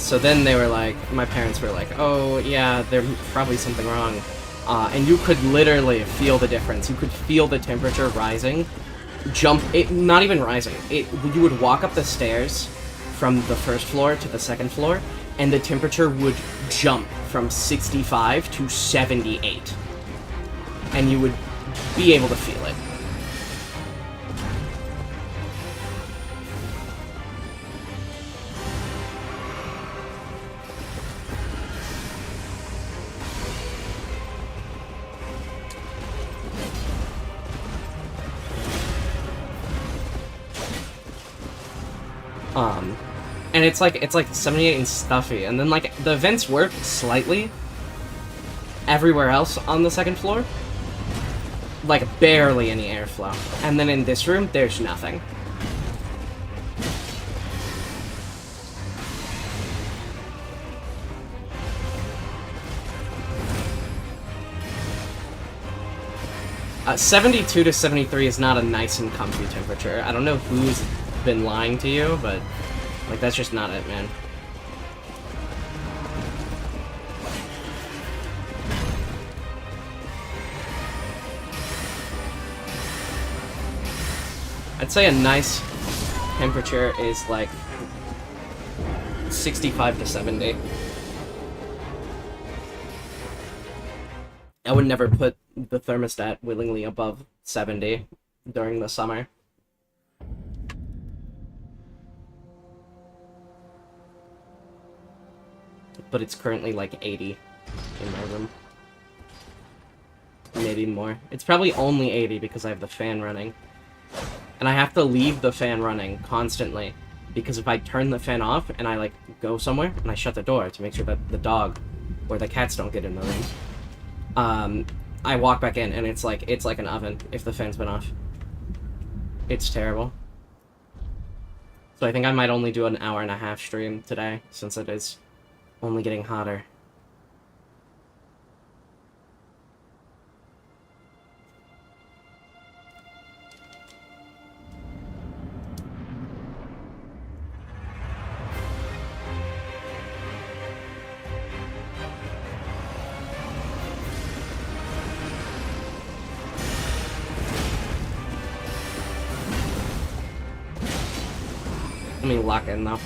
So then they were like, my parents were like, oh yeah, there's probably something wrong. And you could literally feel the difference. You could feel the temperature rising. Not even rising. You would walk up the stairs from the first floor to the second floor, and the temperature would jump from 65 to 78. And you would be able to feel it. And it's like 78 and stuffy, and then like the vents work slightly everywhere else on the second floor, like barely any airflow, and then in this room there's nothing. 72 to 73 is not a nice and comfy temperature. I don't know who's been lying to you, but, like, that's just not it, man. I'd say a nice temperature is, like, 65 to 70. I would never put the thermostat willingly above 70 during the summer. But it's currently like 80 in my room. Maybe more. It's probably only 80 because I have the fan running. And I have to leave the fan running constantly. Because if I turn the fan off and I, like, go somewhere and I shut the door to make sure that the dog or the cats don't get in the room, I walk back in and it's like an oven if the fan's been off. It's terrible. So I think I might only do an hour and a half stream today since it is only getting hotter. Let me lock in though.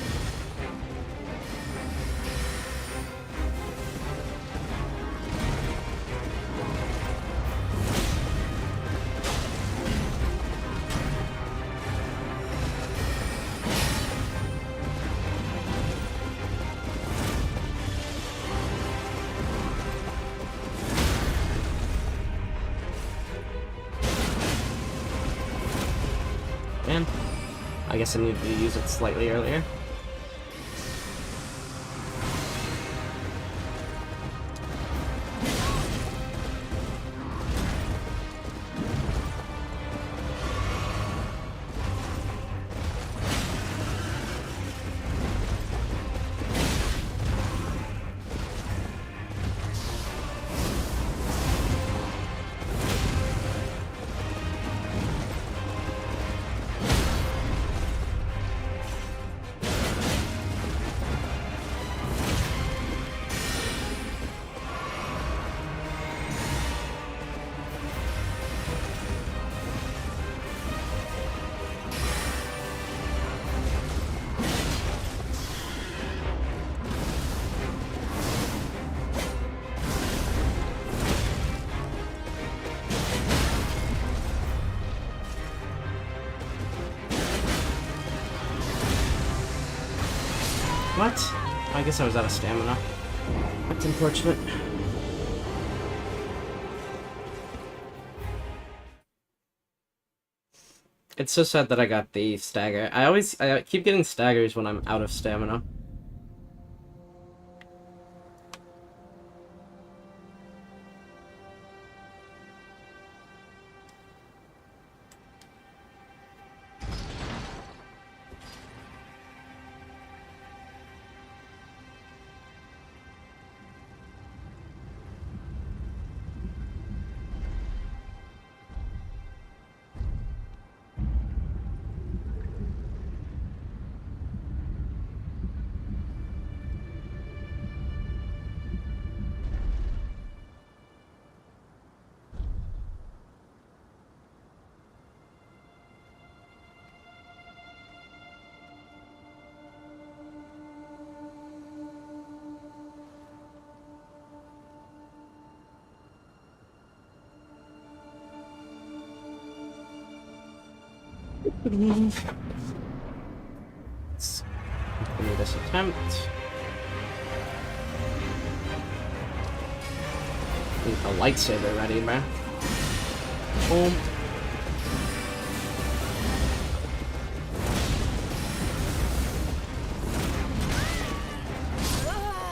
Man. I guess I needed to use it slightly earlier. What? I guess I was out of stamina. That's unfortunate. It's so sad that I got the stagger. I keep getting staggers when I'm out of stamina. Let's continue this attempt. Need a lightsaber ready, man. Boom.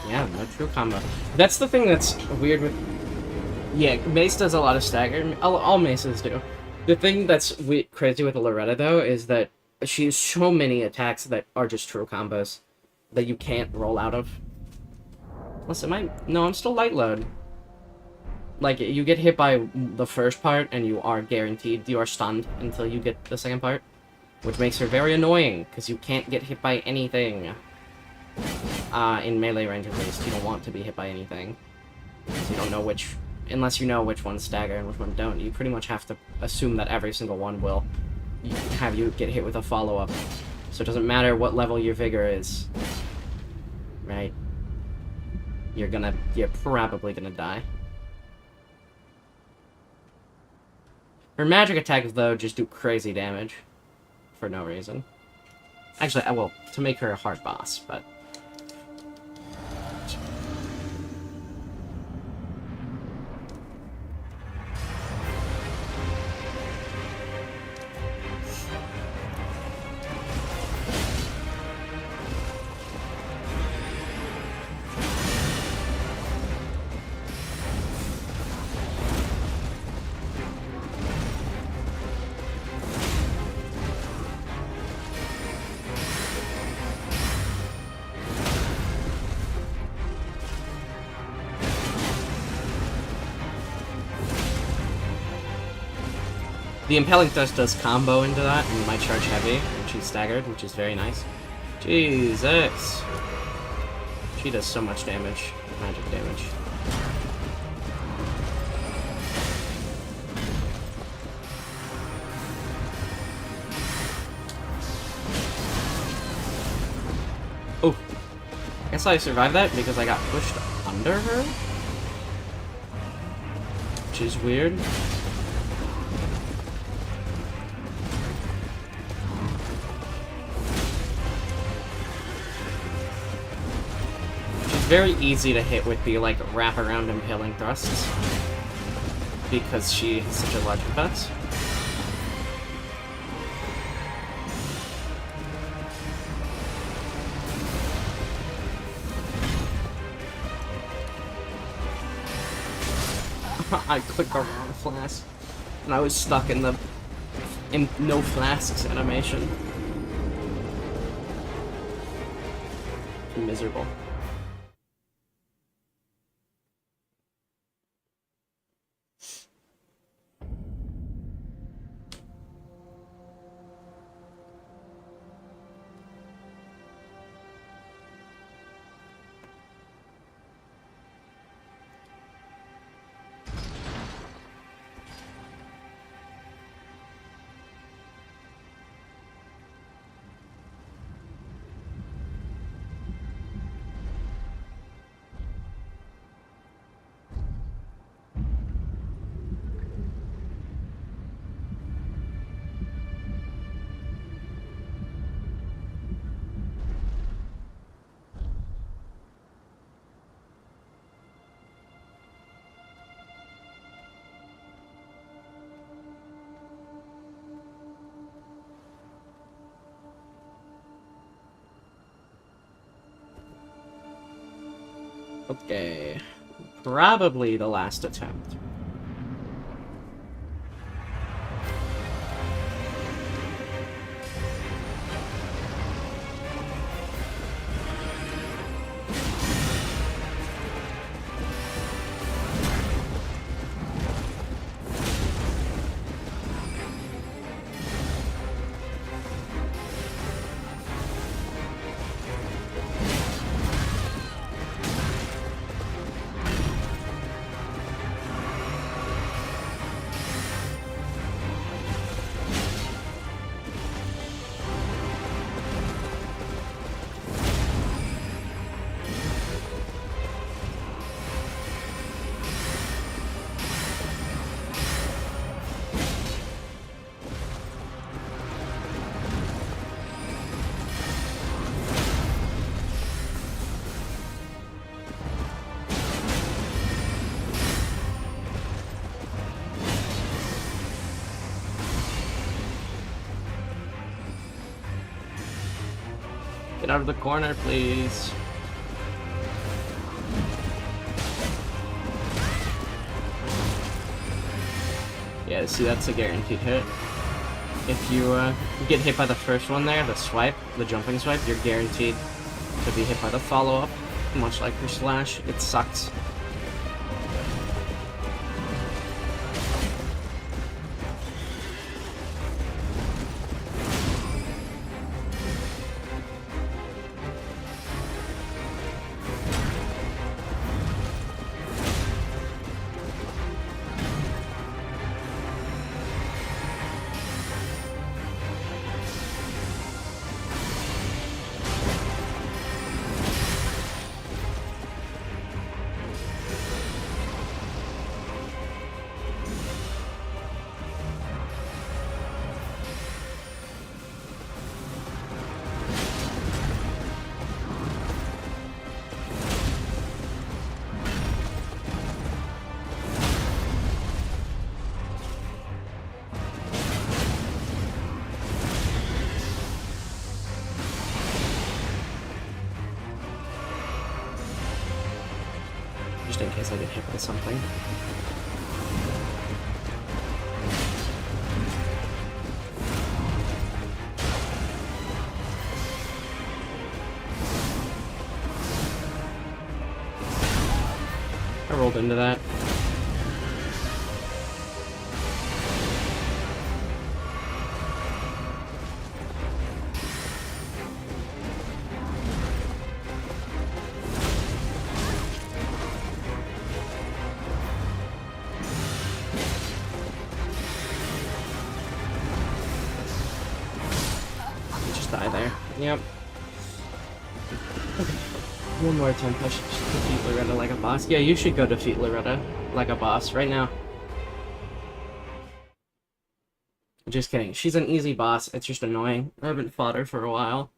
Yeah, no true combo. That's the thing that's weird with... Yeah, Mace does a lot of stagger. All Maces do. The thing that's crazy with Loretta, though, is that she has so many attacks that are just true combos that you can't roll out of. Unless am I... No, I'm still light load. Like, you get hit by the first part, and you are guaranteed, you are stunned until you get the second part. Which makes her very annoying, because you can't get hit by anything. In melee range at least, you don't want to be hit by anything. So you don't know which... Unless you know which ones stagger and which ones don't, you pretty much have to assume that every single one will have you get hit with a follow-up. So it doesn't matter what level your vigor is. Right? You're probably gonna die. Her magic attacks, though, just do crazy damage. For no reason. Actually, well, to make her a hard boss, but... The Impelling Thrust does combo into that, and might charge heavy, and she's staggered, which is very nice. Jesus! She does so much damage. Magic damage. Oh! I guess I survived that because I got pushed under her? Which is weird. Very easy to hit with the, like, wrap-around impaling thrusts. Because she has such a large effect. I clicked the wrong flask. And I was stuck in the... no flasks animation. Miserable. Okay. Probably the last attempt. Get out of the corner, please. Yeah, see, that's a guaranteed hit. If you get hit by the first one there, the swipe, the jumping swipe, you're guaranteed to be hit by the follow-up. Much like your slash, it sucks. just in case I get hit by something. I rolled into that. Just die there. Yep. Okay. One more attempt. I should just defeat Loretta like a boss. Yeah, you should go defeat Loretta like a boss right now. Just kidding. She's an easy boss. It's just annoying. I haven't fought her for a while.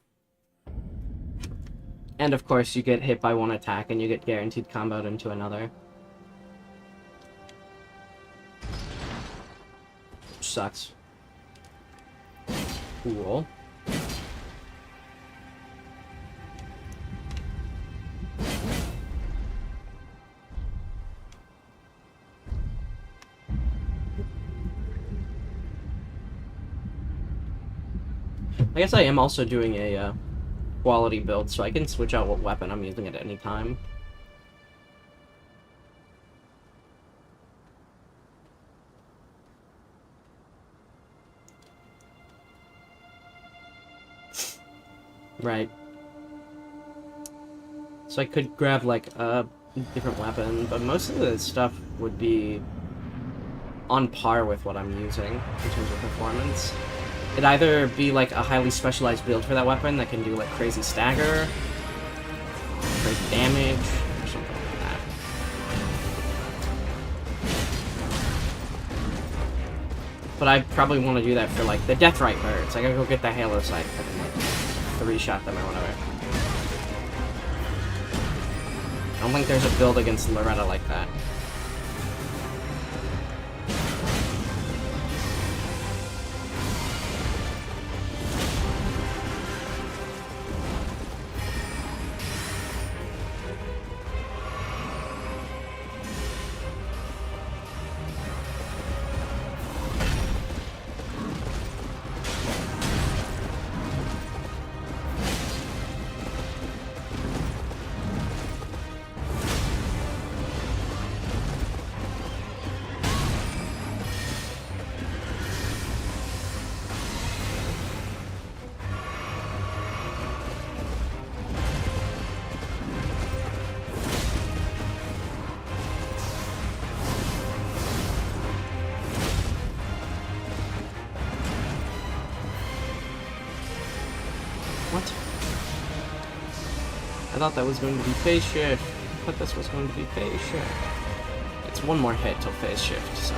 And of course, you get hit by one attack and you get guaranteed comboed into another. Which sucks. Cool. I guess I am also doing a quality build, so I can switch out what weapon I'm using at any time. Right. So I could grab, like, a different weapon, but most of the stuff would be on par with what I'm using in terms of performance. It'd either be like a highly specialized build for that weapon that can do like crazy stagger, crazy damage, or something like that. But I probably want to do that for like the Deathrite birds. I gotta go get the Halo sight so I can like 3-shot them or whatever. I don't think there's a build against Loretta like that. What? I thought that was going to be phase shift. I thought this was going to be phase shift. It's one more hit till phase shift, so...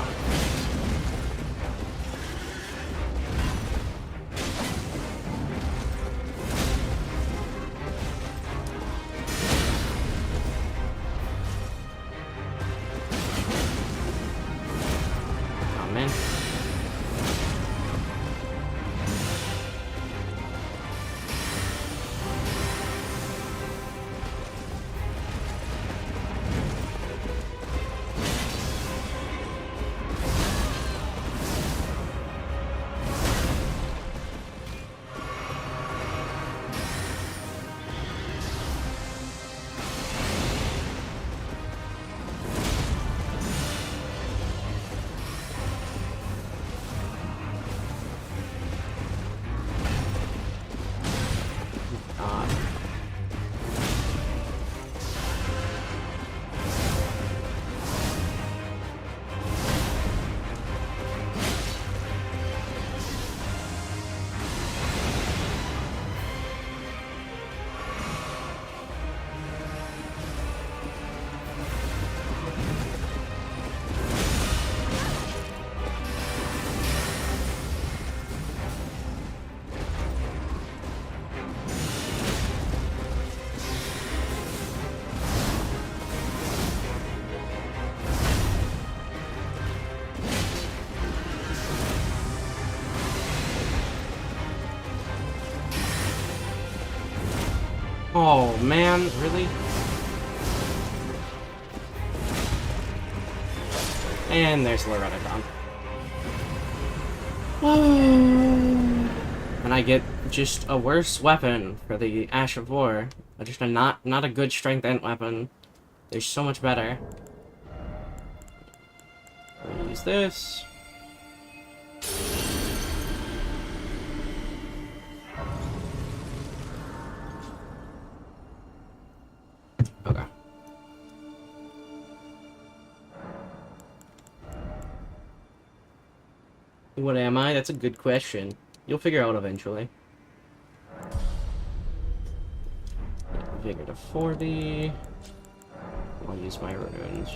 Oh, man. Oh, man, really? And there's Loretadon. And I get just a worse weapon for the Ash of War. Just a not a good strength end weapon. They're so much better. I'm gonna use this. Okay. What am I? That's a good question. You'll figure out eventually. Vigor to 40. I'll use my runes.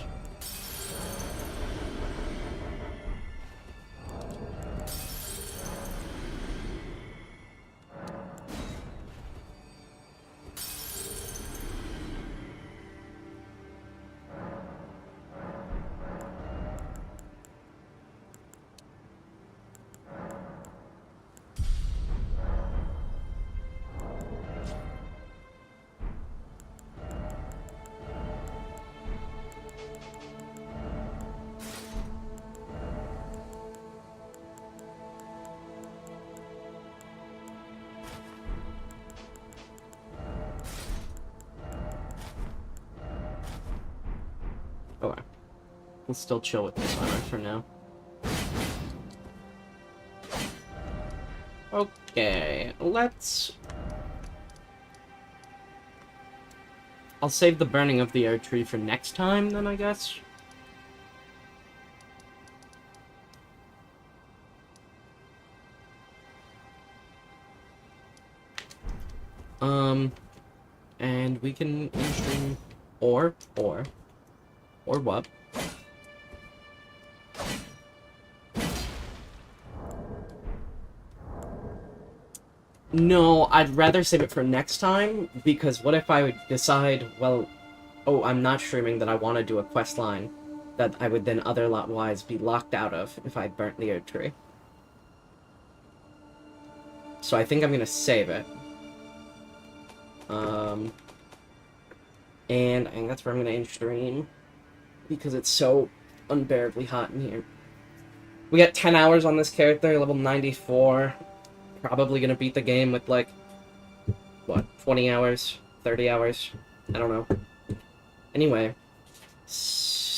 Okay. We'll still chill with this armor for now. Okay, let's... I'll save the burning of the air tree for next time, then, I guess. And we can stream... Or what? No, I'd rather save it for next time, because what if I would decide, well, oh, I'm not streaming, that I want to do a quest line that I would then otherwise be locked out of if I burnt the oak tree. So I think I'm gonna save it. And I think that's where I'm gonna end stream, because it's so unbearably hot in here. We got 10 hours on this character, level 94. Probably gonna beat the game with, like, what, 20 hours? 30 hours? I don't know. Anyway.